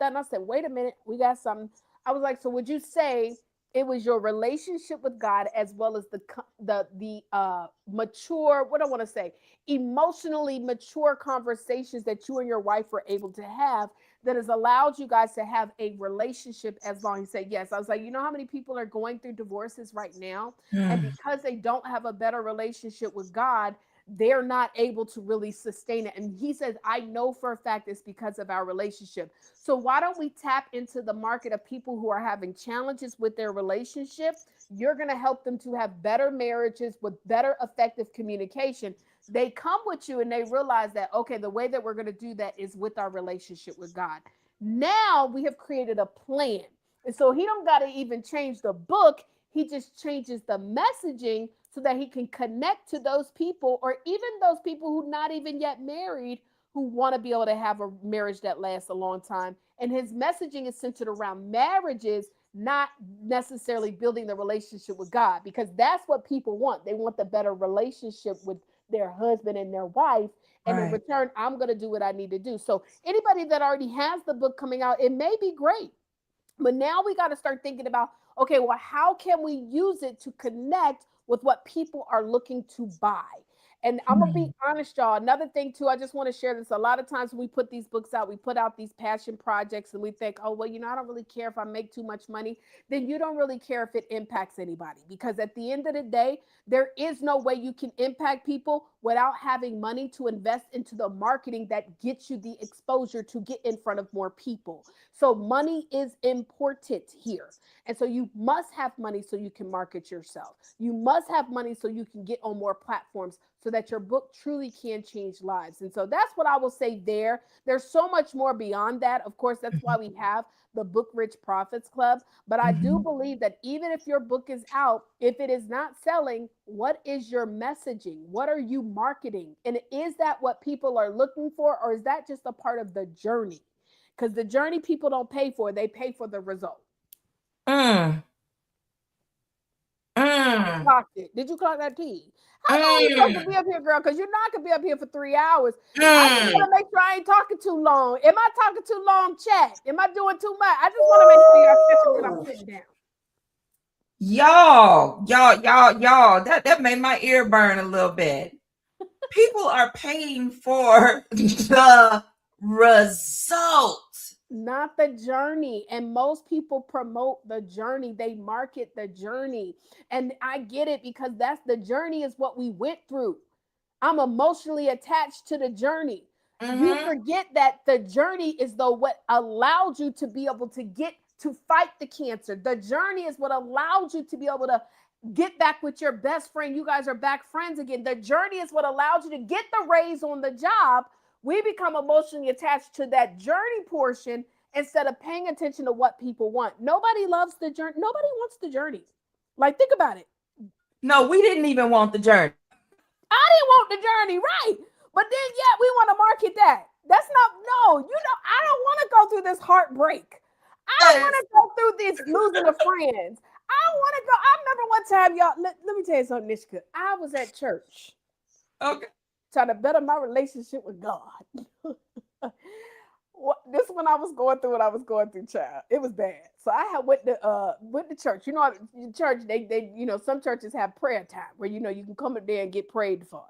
And I said, wait a minute, we got something. I was like, so would you say it was your relationship with God as well as the mature, what I want to say, emotionally mature conversations that you and your wife were able to have that has allowed you guys to have a relationship as long? He said, yes. I was like, you know how many people are going through divorces right now? And Mm. because they don't have a better relationship with God, they're not able to really sustain it. And he says, I know for a fact it's because of our relationship. So why don't we tap into the market of people who are having challenges with their relationship? You're going to help them to have better marriages with better effective communication. They come with you and they realize that, okay, the way that we're going to do that is with our relationship with God. Now we have created a plan. And so he don't got to even change the book. He just changes the messaging so that he can connect to those people, or even those people who not even yet married, who want to be able to have a marriage that lasts a long time. And his messaging is centered around marriages, not necessarily building the relationship with God, because that's what people want. They want the better relationship with their husband and their wife. And in Right. return, I'm going to do what I need to do. So anybody that already has the book coming out, it may be great. But now we got to start thinking about, okay, well, how can we use it to connect with what people are looking to buy? And I'm gonna be Mm. honest, y'all. Another thing too, I just want to share this. A lot of times when we put these books out, we put out these passion projects, and we think, oh well, I don't really care if I make too much money. Then you don't really care if it impacts anybody, because at the end of the day, there is no way you can impact people without having money to invest into the marketing that gets you the exposure to get in front of more people. So money is important here. And so you must have money so you can market yourself. You must have money so you can get on more platforms so that your book truly can change lives. And so that's what I will say there. There's so much more beyond that. Of course, that's why we have the Book Rich Profits Club. But I do Mhm. believe that even if your book is out, if it is not selling, what is your messaging? What are you marketing? And is that what people are looking for, or is that just a part of the journey? Because the journey people don't pay for, they pay for the result. Mm. Mm. Clocked it. Did you clock that T? How long you supposed to be Mm. up here, girl? Because you're not gonna be up here for 3 hours. I just want Mm. to make sure I ain't talking too long. Am I talking too long, chat? Am I doing too much? I just want to make sure y'all catching what I'm Woo! putting down. Y'all. That made my ear burn a little bit. People are paying for the result. Not the journey. And most people promote the journey, they market the journey. And I get it, because that's the journey, is what we went through. I'm emotionally attached to the journey. You Mm-hmm. forget that the journey is the what allowed you to be able to get to fight the cancer. The journey is what allowed you to be able to get back with your best friend. You guys are back friends again. The journey is what allowed you to get the raise on the job. We become emotionally attached to that journey portion instead of paying attention to what people want. Nobody loves the journey. Nobody wants the journey. Like, think about it. No, we didn't even want the journey. I didn't want the journey, right? But then, yeah, we want to market that. That's not, no, I don't want to go through this heartbreak. I don't want Yes. to go through this losing of friends. I want to go. I remember one time, y'all. Let me tell you something, Nishka. I was at church Okay. trying to better my relationship with God. This when I was going through what I was going through, child. It was bad. So I had went to church. You know, in church they some churches have prayer time where you can come up there and get prayed for.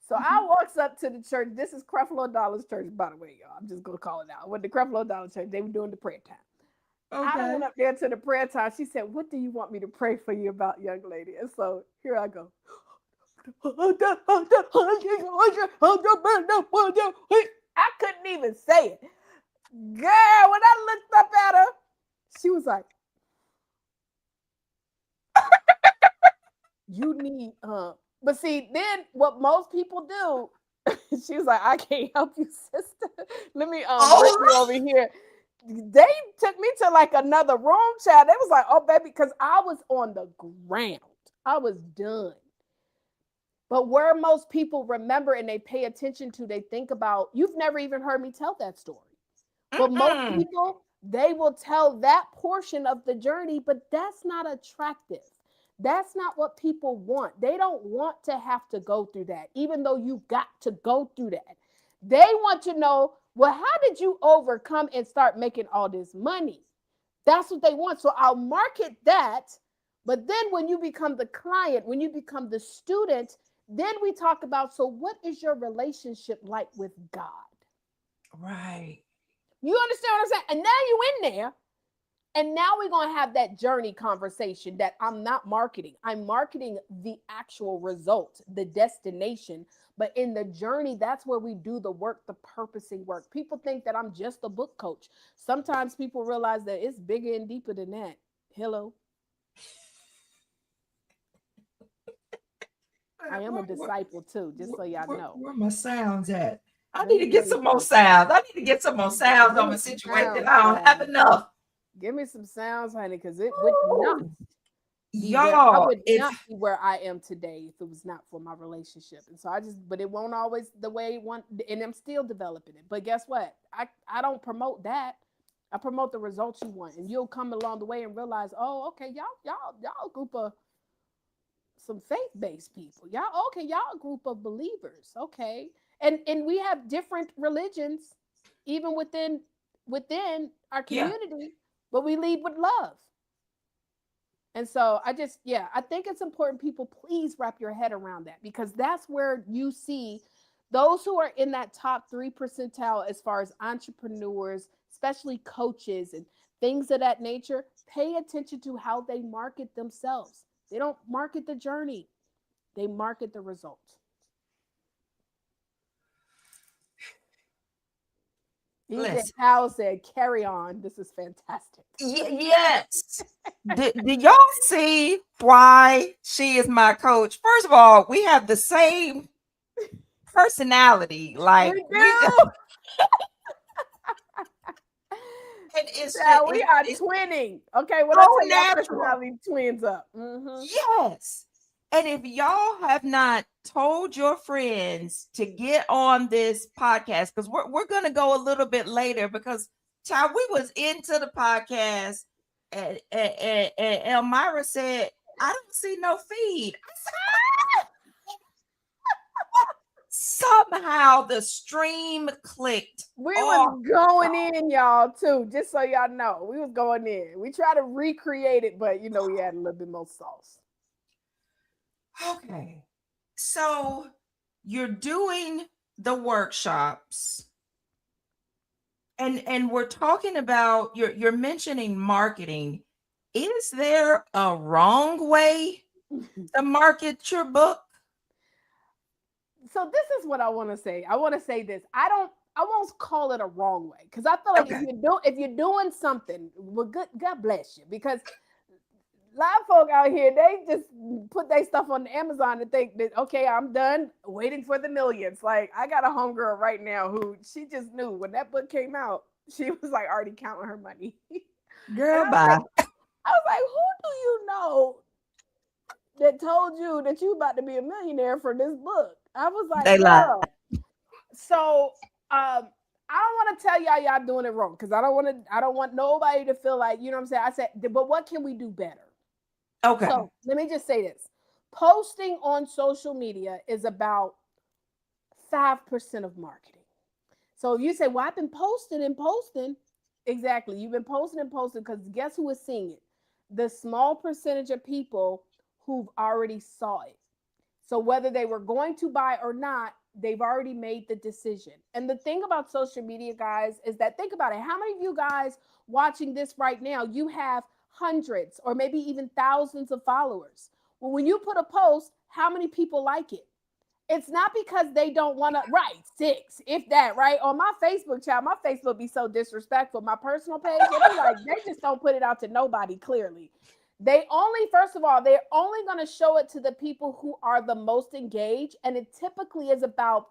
So I walks up to the church. This is Creflo Dollar's church, by the way, y'all. I'm just gonna call it out. With the Creflo Dollar church, they were doing the prayer time. I Okay. went up there to the prayer time. She said, "What do you want me to pray for you about, young lady?" And so here I go. I couldn't even say it. Girl, when I looked up at her, she was like, "You need But see, then what most people do, she was like, "I can't help you, sister. Let me bring Oh, you over here." They took me to like another room, child. They was like, "Oh, baby," because I was on the ground. I was done. But where most people remember and they pay attention to, they think about, you've never even heard me tell that story. But most mm-mm. people, they will tell that portion of the journey, but that's not attractive. That's not what people want. They don't want to have to go through that, even though you got to go through that. They want to know, well, how did you overcome and start making all this money? That's what they want. So I'll market that. But then when you become the client, when you become the student, then we talk about, so what is your relationship like with God? Right. You understand what I'm saying? And now you in there. And now we're going to have that journey conversation that I'm not marketing. I'm marketing the actual result, the destination. But in the journey, that's where we do the work, the purposing work. People think that I'm just a book coach. Sometimes people realize that it's bigger and deeper than that. Hello. I am a disciple too, just so y'all know. Where my sounds at? I Let need me to tell get you some more something. sounds. I need to get some more sounds Give on me my some situation. sounds, I don't have child. enough. Give me some sounds, honey, because it would not Ooh. be where I Y'all, would if not be where I am today if it was not for my relationship. And so but it won't always the way it want, and I'm still developing it. But guess what? I don't promote that. I promote the results you want, and you'll come along the way and realize, oh, okay, y'all a group of some faith-based people. Y'all okay, y'all a group of believers. Okay. And we have different religions even within our yeah, community, but we lead with love. And so I think it's important people please wrap your head around that, because that's where you see those who are in that top 3 percentile as far as entrepreneurs, especially coaches and things of that nature. Pay attention to how they market themselves. They don't market the journey, they market the result. EJ listen. Powell said, "Carry on. This is fantastic." Yes. Did y'all see why she is my coach? First of all, we have the same personality. We Like we do. and it's just Yeah, we are it's twinning. Okay, when I so tell you our natural. personality twins up. Mm-hmm. Yes. And if y'all have not told your friends to get on this podcast, because we're gonna go a little bit later, because child, we was into the podcast and Elmira said, I don't see no feed. I said, somehow the stream clicked We off. was going in, y'all, too, just so y'all know. We was going in. We tried to recreate it, but we had a little bit more sauce. Okay. So you're doing the workshops and we're talking about you're mentioning marketing. Is there a wrong way to market your book? So this is what I want to say. I want to say this. I won't call it a wrong way, because I feel like Okay. if you're doing something, well, good, God bless you, because a lot of folk out here, they just put their stuff on Amazon and think that, okay, I'm done waiting for the millions. Like, I got a homegirl right now who she just knew when that book came out, she was like already counting her money. And Girl, bye. I was like, who do you know that told you that you about to be a millionaire for this book? I was like, They lie. girl. So I don't want to tell y'all doing it wrong, because I don't want nobody to feel like, you know what I'm saying? I said, but what can we do better? Okay. So let me just say this. Posting on social media is about 5% of marketing. So if you say, well, I've been posting and posting, exactly. You've been posting and posting because guess who is seeing it? The small percentage of people who've already saw it. So whether they were going to buy or not, they've already made the decision. And the thing about social media, guys, is that think about it. How many of you guys watching this right now, you have hundreds or maybe even thousands of followers? Well, when you put a post, how many people like it? It's not because they don't want to, right? Six, if that, right? On my Facebook chat, my Facebook be so disrespectful. My personal page, it be like they just don't put it out to nobody. Clearly, they only, first of all, they're only going to show it to the people who are the most engaged, and it typically is about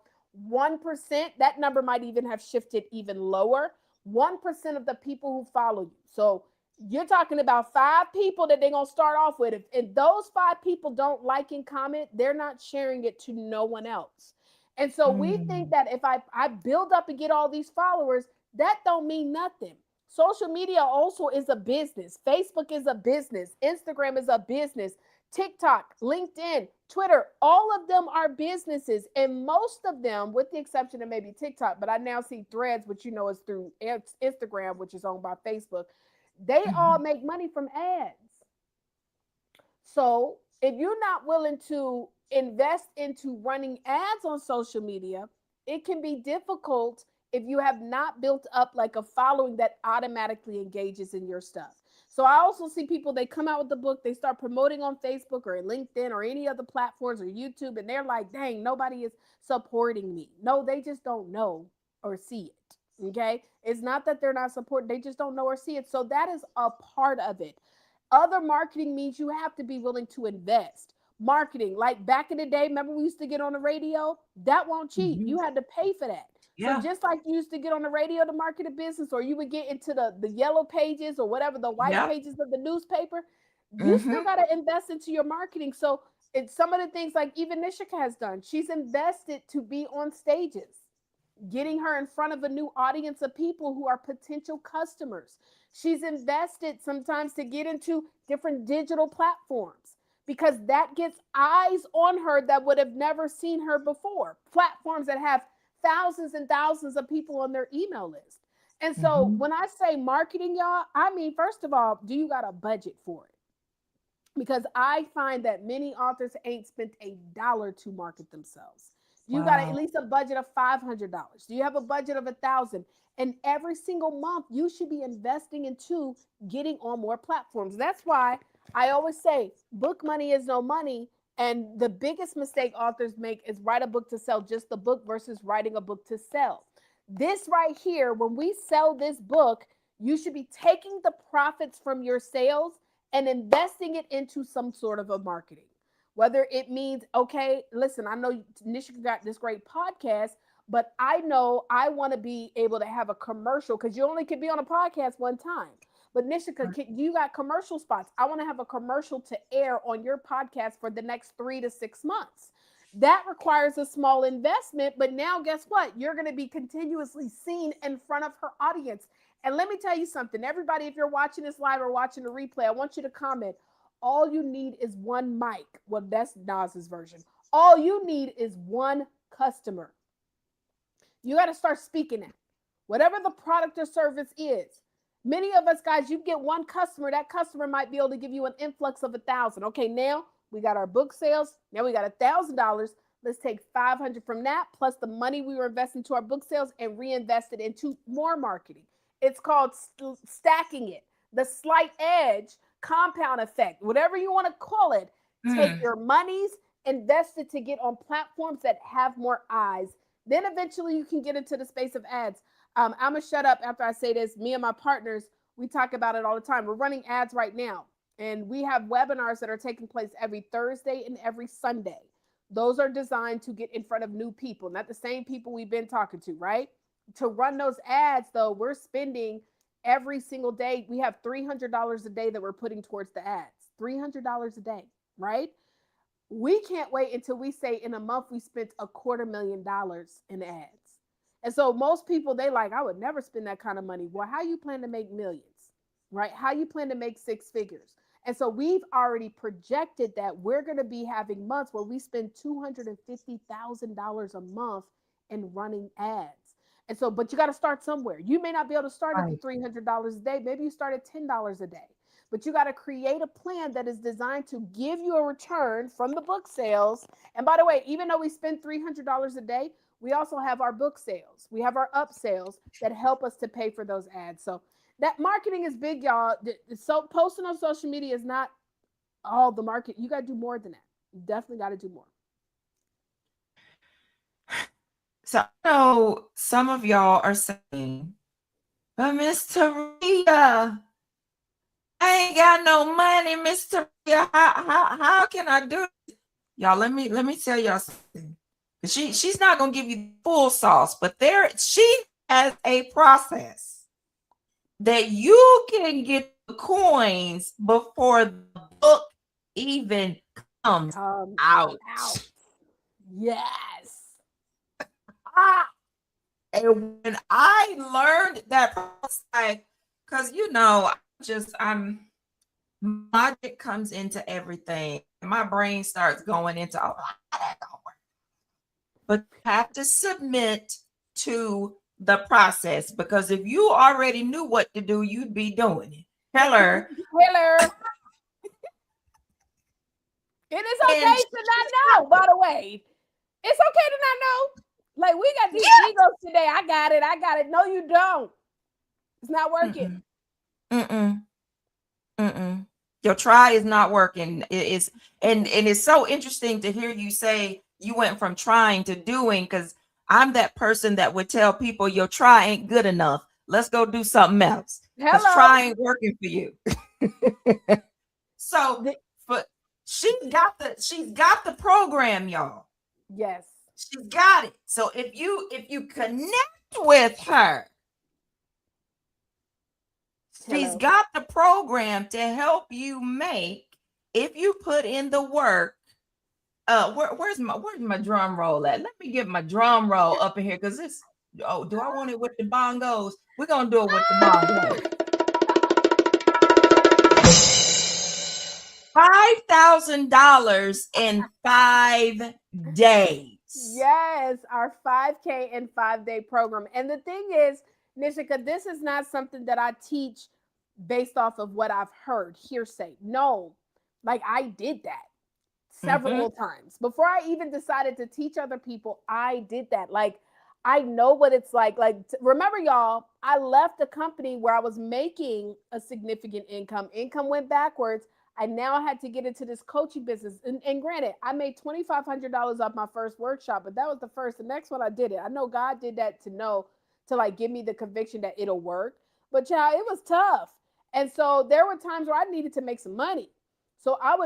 1%. That number might even have shifted even lower. 1% of the people who follow you. So you're talking about five people that they're going to start off with. If those five people don't like and comment, they're not sharing it to no one else. And so we think Mm. that if I build up and get all these followers, that don't mean nothing. Social media also is a business. Facebook is a business. Instagram is a business. TikTok, LinkedIn, Twitter, all of them are businesses. And most of them, with the exception of maybe TikTok, but I now see Threads, which you know is through Instagram, which is owned by Facebook, they all Mhm. make money from ads. So if you're not willing to invest into running ads on social media, it can be difficult if you have not built up like a following that automatically engages in your stuff. So I also see people, they come out with the book, they start promoting on Facebook or LinkedIn or any other platforms or YouTube, and they're like, dang, nobody is supporting me. No, they just don't know or see it. Okay. It's not that they're not supporting, they just don't know or see it. So that is a part of it. Other marketing means you have to be willing to invest. Marketing, like back in the day, remember we used to get on the radio? That won't cheap. Mhm. You had to pay for that. So Yeah. just like you used to get on the radio to market a business, or you would get into the yellow pages or whatever, the white Yep. pages of the newspaper, you still Mhm. got to invest into your marketing. So it's some of the things like even Nishika has done. She's invested to be on stages, getting her in front of a new audience of people who are potential customers. She's invested sometimes to get into different digital platforms because that gets eyes on her that would have never seen her before. Platforms that have thousands and thousands of people on their email list. And so Mhm. when I say marketing, y'all, I mean, first of all, do you got a budget for it? Because I find that many authors ain't spent a dollar to market themselves. You got at Wow. least a budget of $500. Do you have a budget of 1,000? And every single month, you should be investing into getting on more platforms. That's why I always say book money is no money. And the biggest mistake authors make is write a book to sell just the book versus writing a book to sell. This right here, when we sell this book, you should be taking the profits from your sales and investing it into some sort of a marketing. Whether it means, okay, listen, I know Nishika got this great podcast, but I know I want to be able to have a commercial because you only can be on a podcast one time. But Nishika, you got commercial spots. I want to have a commercial to air on your podcast for the next 3 to 6 months. That requires a small investment, but now guess what? You're going to be continuously seen in front of her audience. And let me tell you something, everybody, if you're watching this live or watching the replay, I want you to comment. All you need is one mic. Well, that's Nas's version. All you need is one customer. You got to start speaking that. Whatever the product or service is. Many of us guys, you get one customer, that customer might be able to give you an influx of 1,000. Okay, now we got our book sales. Now we got $1,000. Let's take 500 from that plus the money we were investing to our book sales and reinvest it into more marketing. It's called stacking it, the slight edge, compound effect, whatever you want to call it. Take Mm. your monies, invest it to get on platforms that have more eyes. Then eventually you can get into the space of ads. I'm gonna shut up after I say this. Me and my partners, we talk about it all the time. We're running ads right now, and we have webinars that are taking place every Thursday and every Sunday. Those are designed to get in front of new people, not the same people we've been talking to, right? To run those ads, though, we're spending every single day. We have $300 a day that we're putting towards the ads. $300 a day, right? We can't wait until we say in a month we spent $250,000 in ads. And so most people, they like, I would never spend that kind of money. Well, how you plan to make millions, right? How you plan to make six figures? And so we've already projected that we're going to be having months where we spend $250,000 a month in running ads. And so, but you got to start somewhere. You may not be able to start at the Right. $300 a day. Maybe you start at $10 a day. But you got to create a plan that is designed to give you a return from the book sales. And by the way, even though we spend $300 a day, we also have our book sales. We have our up sales that help us to pay for those ads. So that marketing is big, y'all. So posting on social media is not all the market. You got to do more than that. You definitely got to do more. So I know some of y'all are saying, but Miss Taurea, I ain't got no money, Miss Taurea. How can I do this? Y'all, let me tell y'all something. She's not gonna give you full sauce, but she has a process that you can get the coins before the book even comes Comes out. out. Yes. Ah, and when I learned that process, because I'm logic comes into everything. My brain starts going into, oh, how that gonna work? But you have to submit to the process, because if you already knew what to do, you'd be doing it. Tell her. Taylor, it is And okay to not know, by the way. It's okay to not know. Like, we got these yeah. egos today. I got it. I got it. No, you don't. It's not working. Mm-mm, mm-mm, mm-mm. Your try is not working. And it's so interesting to hear you say you went from trying to doing, because I'm that person that would tell people your try ain't good enough. Let's go do something else, because Hello. try ain't working for you. So, but she's got the program, y'all. Yes. She's got it. So if you connect with her, she's Hello. got the program to help you make, if you put in the work. Where's my drum roll at? Let me get my drum roll up in here, because this. Oh, do I want it with the bongos? We're gonna do it with the bongos. $5,000 in 5 days. Yes, our 5K and 5 day program. And the thing is, Nishika, this is not something that I teach based off of what I've heard, hearsay. No, like, I did that Mm-hmm. several times before I even decided to teach other people. I did that. Like, I know what it's like. Remember, y'all, I left a company where I was making a significant income. Income went backwards. I now had to get into this coaching business. And granted, I made $2,500 off my first workshop, but that was the first. The next one I did it. I know God did that to like give me the conviction that it'll work. But child, it was tough. And so there were times where I needed to make some money. So I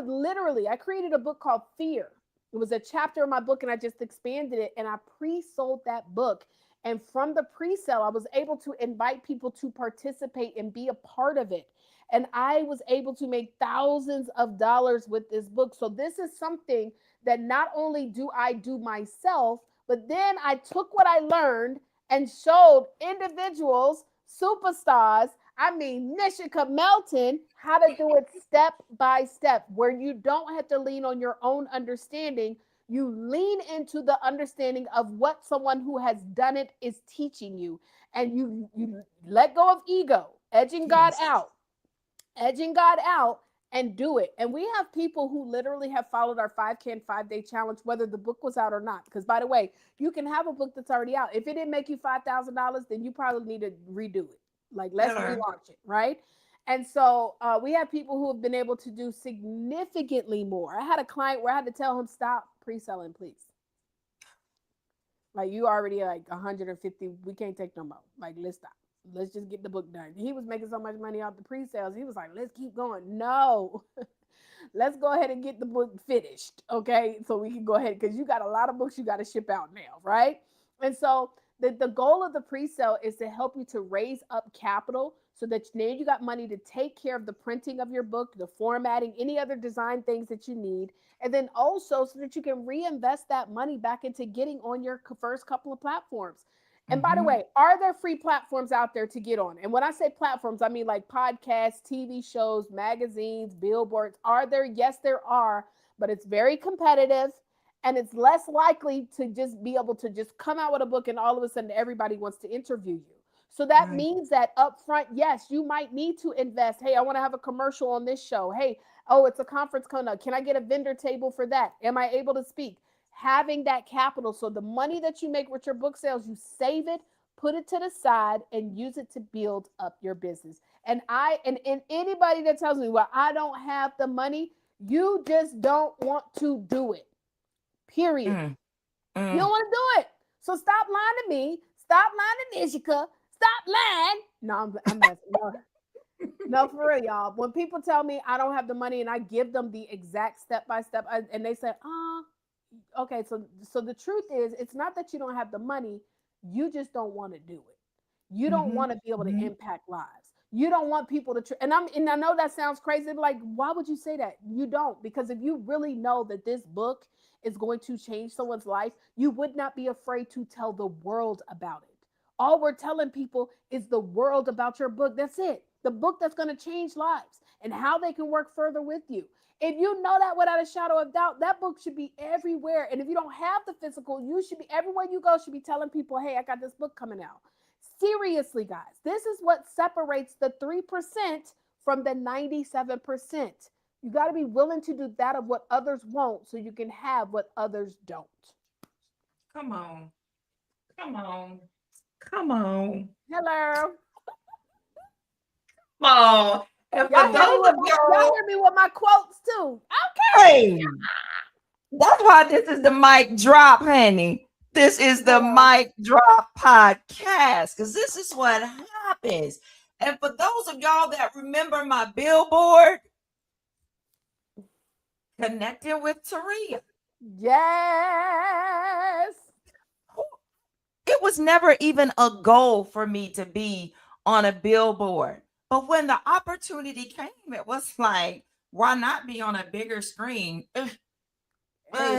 created a book called Fear. It was a chapter in my book, and I just expanded it, and I pre-sold that book. And from the pre-sale, I was able to invite people to participate and be a part of it. And I was able to make thousands of dollars with this book. So this is something that not only do I do myself, but then I took what I learned and showed individuals, superstars, I mean, Nishika Melton, how to do it step by step, where you don't have to lean on your own understanding. You lean into the understanding of what someone who has done it is teaching you. And you let go of ego, Yes. edging God out, and do it. And we have people who literally have followed our 5K and 5 day challenge, whether the book was out or not. Because, by the way, you can have a book that's already out. If it didn't make you $5,000, then you probably need to redo it. Like, let's Killer. relaunch it, right? And so we have people who have been able to do significantly more. I had a client where I had to tell him, stop pre-selling, please. Like, you already like 150. We can't take no more. Like, let's stop. Let's just get the book done. He was making so much money off the pre-sales. He was like, let's keep going. No, let's go ahead and get the book finished. Okay. So we can go ahead, because you got a lot of books you got to ship out now. Right. And so the goal of the pre-sale is to help you to raise up capital so that now you got money to take care of the printing of your book, the formatting, any other design things that you need. And then also so that you can reinvest that money back into getting on your first couple of platforms. And by the way, are there free platforms out there to get on? And when I say platforms, I mean like podcasts, TV shows, magazines, billboards. Are there? Yes, there are, but it's very competitive and it's less likely to just be able to just come out with a book and all of a sudden everybody wants to interview you. So that Right. means that up front, yes, you might need to invest. Hey, I want to have a commercial on this show. Hey, oh, it's a conference coming up. Can I get a vendor table for that? Am I able to speak? Having that capital. So the money that you make with your book sales, you save it, put it to the side, and use it to build up your business. And anybody that tells me, well, I don't have the money, you just don't want to do it. Period. Mm, You don't mm. want to do it. So stop lying to me. Stop lying to Nishika. Stop lying. No, I'm messing. No, no, for real, y'all. When people tell me I don't have the money and I give them the exact step by step, and they say, okay, so the truth is, it's not that you don't have the money, you just don't want to do it. You don't Mhm, want to be able to mhm. impact lives. You don't want people to and I know that sounds crazy, like why would you say that? You don't, because if you really know that this book is going to change someone's life, you would not be afraid to tell the world about it. All we're telling people is the world about your book. That's it. The book that's going to change lives and how they can work further with you. If you know that without a shadow of doubt, that book should be everywhere. And if you don't have the physical, you should be everywhere you go, should be telling people, hey, I got this book coming out. Seriously, guys, this is what separates the 3% from the 97%. You got to be willing to do that of what others won't so you can have what others don't. Come on. Come on. Come on. Hello. Come on. And for Y'all those hear me with of y'all y'all, hear me with my quotes too. Okay. hey, that's why this is the mic drop, honey. This is the Hello. mic drop podcast because this is what happens. And for those of y'all that remember my billboard, connecting with Taurea, Yes. it was never even a goal for me to be on a billboard. But when the opportunity came, it was like, why not be on a bigger screen? Ain't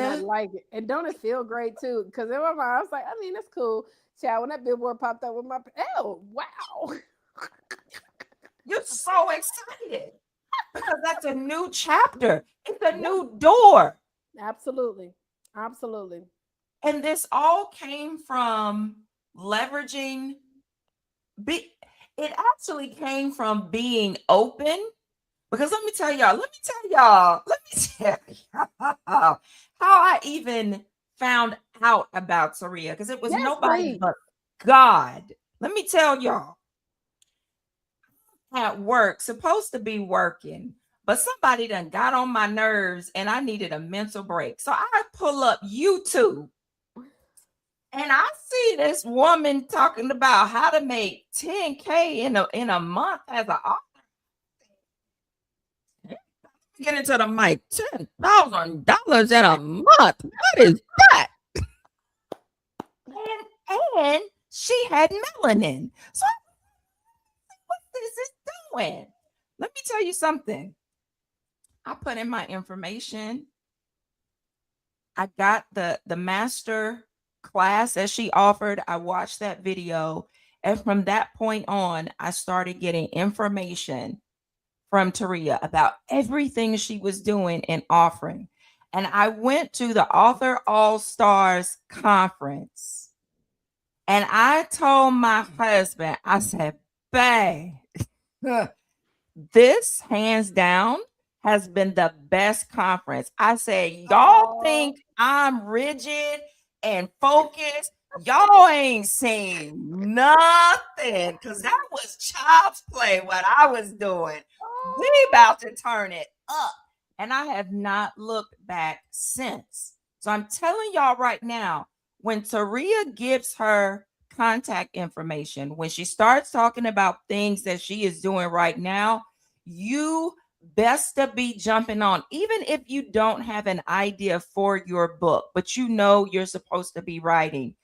nothing like it. And don't it feel great too? Because in my mind, I was like, I mean, that's cool. Child, when that billboard popped up with my oh wow. You're so excited because that's a new chapter. It's a Yep. new door. Absolutely. Absolutely. And this all came from leveraging be it actually came from being open. Because let me tell y'all how I even found out about Saria because it was Yes, nobody please. but God. Let me tell y'all, at work, supposed to be working, but somebody done got on my nerves and I needed a mental break. So I pull up YouTube and I see this woman talking about how to make 10K in a month as an author. Get into the mic, $10,000 in a month. What is that? And she had melanin. So what is this doing? Let me tell you something. I put in my information. I got the master class that she offered. I watched that video. And from that point on, I started getting information from Taurea about everything she was doing and offering. And I went to the Author All Stars conference and I told my husband, I said, babe, this hands down has been the best conference. I said, y'all Oh, think I'm rigid and focused? Y'all ain't seen nothing because that was child's play what I was doing. We oh. about to turn it up. And I have not looked back since. So I'm telling y'all right now, when Taurea gives her contact information, when she starts talking about things that she is doing right now, you best to be jumping on, even if you don't have an idea for your book, but you know you're supposed to be writing.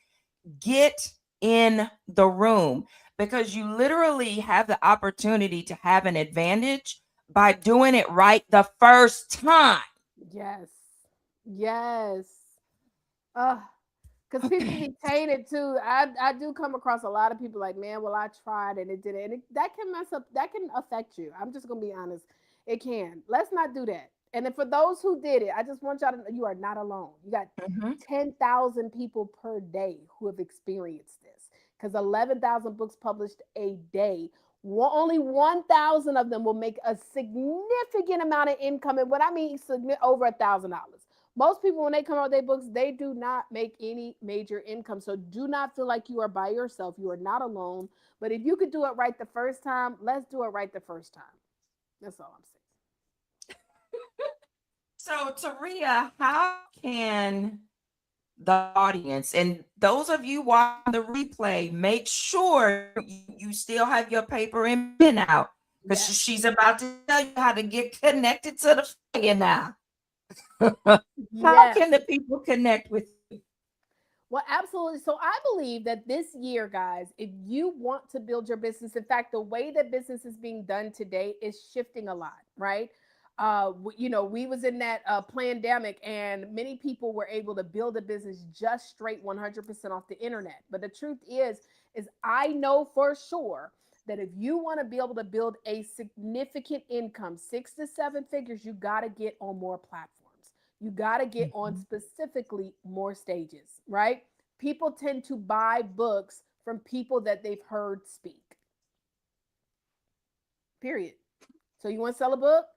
Get in the room because you literally have the opportunity to have an advantage by doing it right the first time. Yes. Yes. Uh, Because people Okay. be tainted too. I do come across a lot of people like, man, well, I tried and it didn't. That can mess up, that can affect you. I'm just going to be honest. It can. Let's not do that. And then for those who did it, I just want y'all to know you are not alone. You got Mhm. 10,000 people per day who have experienced this because 11,000 books published a day. Only 1,000 of them will make a significant amount of income. And what I mean, over $1,000. Most people, when they come out with their books, they do not make any major income. So do not feel like you are by yourself. You are not alone. But if you could do it right the first time, let's do it right the first time. That's all I'm saying. So, Taria, how can the audience and those of you watching the replay make sure you still have your paper and pen out because Yes. she's about to tell you how to get connected to the fire now. How Yes. can the people connect with you? Well, absolutely. So I believe that this year, guys, if you want to build your business, in fact, the way that business is being done today is shifting a lot, right? We was in that pandemic, and many people were able to build a business just straight 100% off the internet. But the truth is I know for sure that if you want to be able to build a significant income, 6 to 7 figures, you got to get on more platforms. You got to get on Mhm. specifically more stages, right? People tend to buy books from people that they've heard speak, period. So you want to sell a book?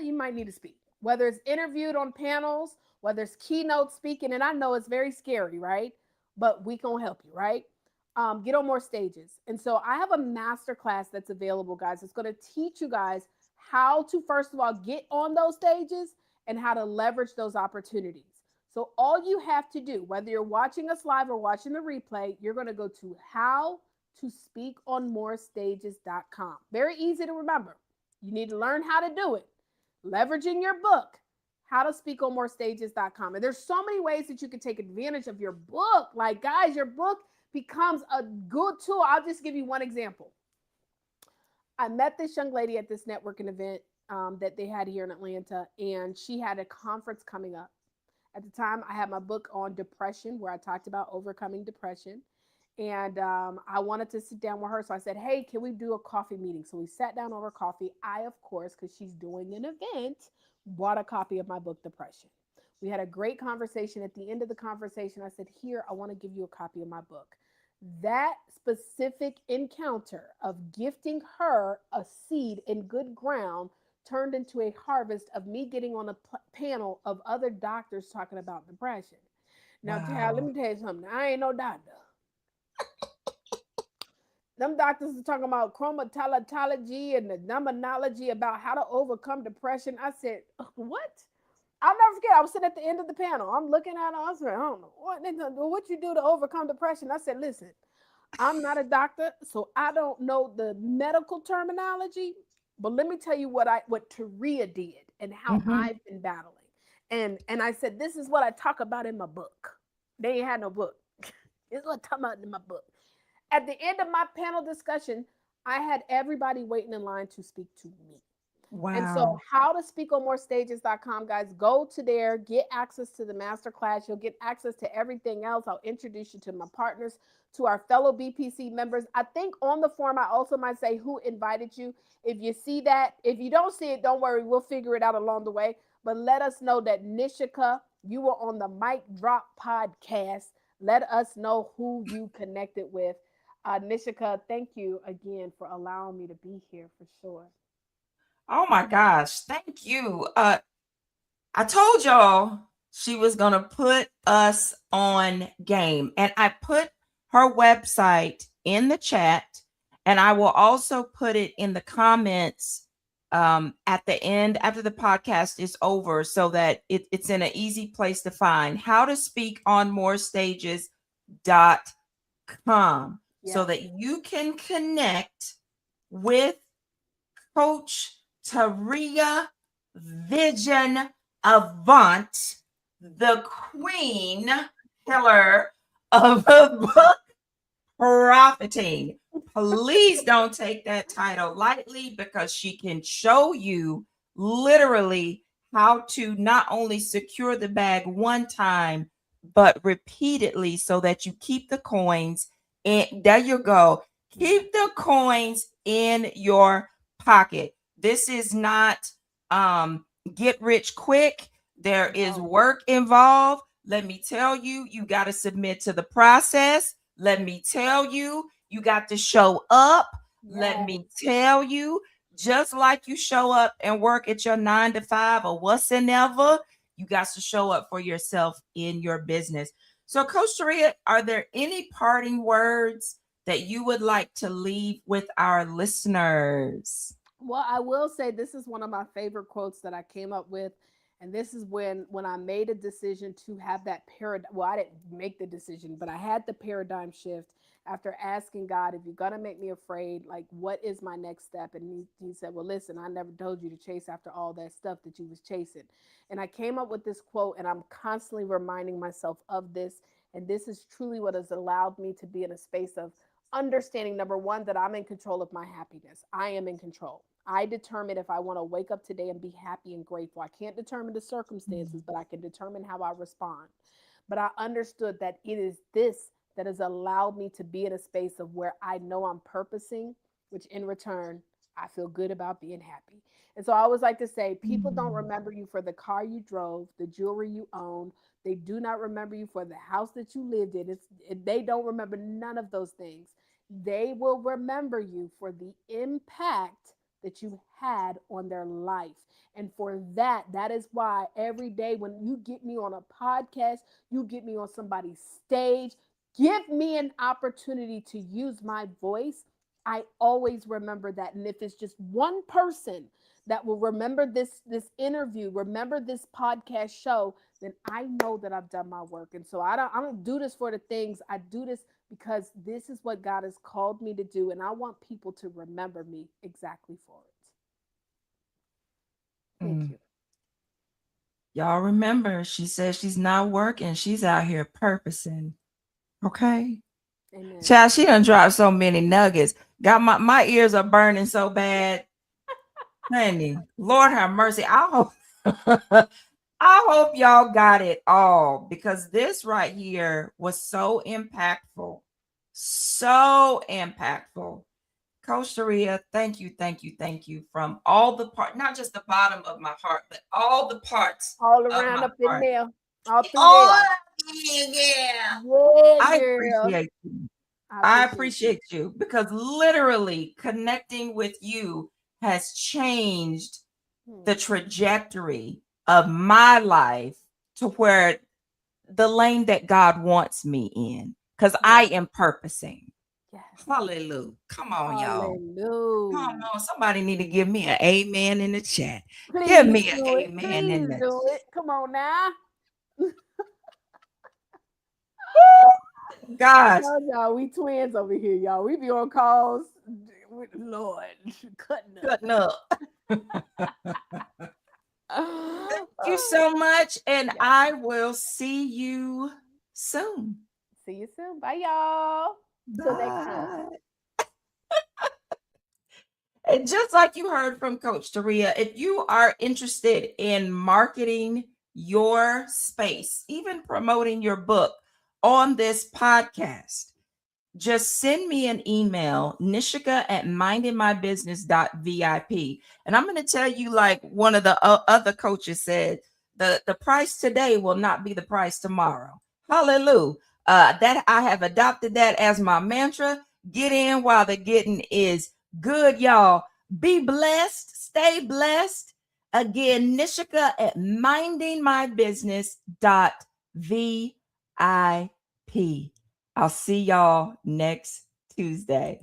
You might need to speak. Whether it's interviewed on panels, whether it's keynote speaking, and I know it's very scary, right? But we can help you, right? Get on more stages. And so I have a master class that's available, guys. It's going to teach you guys how to, first of all, get on those stages and how to leverage those opportunities. So all you have to do, whether you're watching us live or watching the replay, you're going to go to howtospeakonmorestages.com. Very easy to remember. You need to learn how to do it. Leveraging your book, howtospeakonmorestages.com. And there's so many ways that you can take advantage of your book. Like, guys, your book becomes a good tool. I'll just give you one example. I met this young lady at this networking event that they had here in Atlanta, and she had a conference coming up. At the time, I had my book on depression, where I talked about overcoming depression. And I wanted to sit down with her. So I said, hey, can we do a coffee meeting? So we sat down over coffee. I, of course, because she's doing an event, bought a copy of my book, Depression. We had a great conversation. At the end of the conversation, I said, here, I want to give you a copy of my book. That specific encounter of gifting her a seed in good ground turned into a harvest of me getting on a panel of other doctors talking about depression. Now, child, let Wow. me tell you something. I ain't no doctor. Them doctors are talking about chromatology and the numerology about how to overcome depression. I said, what? I'll never forget. I was sitting at the end of the panel. I'm looking at her. I said, I don't know what you do to overcome depression. I said, listen, I'm not a doctor, so I don't know the medical terminology. But let me tell you what Taurea did and how Mhm. I've been battling. And I said, this is what I talk about in my book. They ain't had no book. This is what I talk about in my book. At the end of my panel discussion, I had everybody waiting in line to speak to me. And so, Wow. how to speak on more stages.com, guys, go to there, get access to the masterclass. You'll get access to everything else. I'll introduce you to my partners, to our fellow BPC members. I think on the form, I also might say who invited you. If you see that, if you don't see it, don't worry, we'll figure it out along the way. But let us know that Nishika, you were on the Mic Drop podcast. Let us know who you connected with. Nishika, thank you again for allowing me to be here for sure. Oh my gosh. Thank you. I told y'all she was going to put us on game, and I put her website in the chat, and I will also put it in the comments at the end after the podcast is over so that it's in an easy place to find. How to speak on more stages.com so Yes. that you can connect with Coach Taurea Vision Avant, the queen killer of book profiting. Please don't take that title lightly because she can show you literally how to not only secure the bag one time, but repeatedly so that you keep the coins in. There you go. Keep the coins in your pocket. This is not get rich quick. There is No. work involved. Let me tell you, you got to submit to the process. Let me tell you, you got to show up. Let Yes. me tell you, just like you show up and work at your 9 to 5 or whatsoever, you got to show up for yourself in your business. So, Coach Taurea, are there any parting words that you would like to leave with our listeners? Well, I will say this is one of my favorite quotes that I came up with, and this is when I made a decision to have that paradigm. Well, I didn't make the decision, but I had the paradigm shift after asking God, if you're gonna make me afraid, like what is my next step? And he said, well, listen, I never told you to chase after all that stuff that you was chasing. And I came up with this quote, and I'm constantly reminding myself of this. And this is truly what has allowed me to be in a space of understanding, number one, that I'm in control of my happiness. I am in control. I determine if I want to wake up today and be happy and grateful. I can't determine the circumstances, but I can determine how I respond. But I understood that it is this that has allowed me to be in a space of where I know I'm purposing, which in return, I feel good about being happy. And so I always like to say, people don't Mm. remember you for the car you drove, the jewelry you own. They do not remember you for the house that you lived in. They don't remember none of those things. They will remember you for the impact that you had on their life. And for that, that is why every day when you get me on a podcast, you get me on somebody's stage, give me an opportunity to use my voice. I always remember that. And if it's just one person that will remember this interview, remember this podcast show, then I know that I've done my work. And so I don't do this for the things. I do this because this is what God has called me to do, and I want people to remember me exactly for it. Thank Mm. you. Y'all remember, she says she's not working. She's out here purposing. Okay. Amen. Child, she done dropped so many nuggets. Got my ears are burning so bad. Honey, Lord have mercy. I hope I hope y'all got it all because this right here was so impactful. So impactful. Coach Taurea, thank you, thank you, thank you from all the part, not just the bottom of my heart, but all the parts All of around my up in heart. there, all through All there. yeah. Yeah, I girl. appreciate you. I I appreciate you. appreciate you because literally connecting with you has changed Hmm. the trajectory of my life to where the lane that God wants me in because I Yes, am purposing. yes. Hallelujah. Come on, y'all. Come Hallelujah. on. Somebody need to give me an amen in the chat. Give Please me an do it. amen in Please the do it. Come on now. I gosh. told y'all we twins over here, y'all. We be on calls with Lord cutting up. Cutting up. Thank you so much. And Yes. I will see you soon. See you soon. Bye, y'all. Till next time. Bye. And just like you heard from Coach Taurea, if you are interested in marketing your space, even promoting your book on this podcast, just send me an email, nishika at mindingmybusiness.vip. And I'm going to tell you, like one of the other coaches said, the price today will not be the price tomorrow. Hallelujah. That I have adopted that as my mantra. Get in while the getting is good, y'all. Be blessed. Stay blessed. Again, Nishika at mindingmybusiness.vip. I'll see y'all next Tuesday.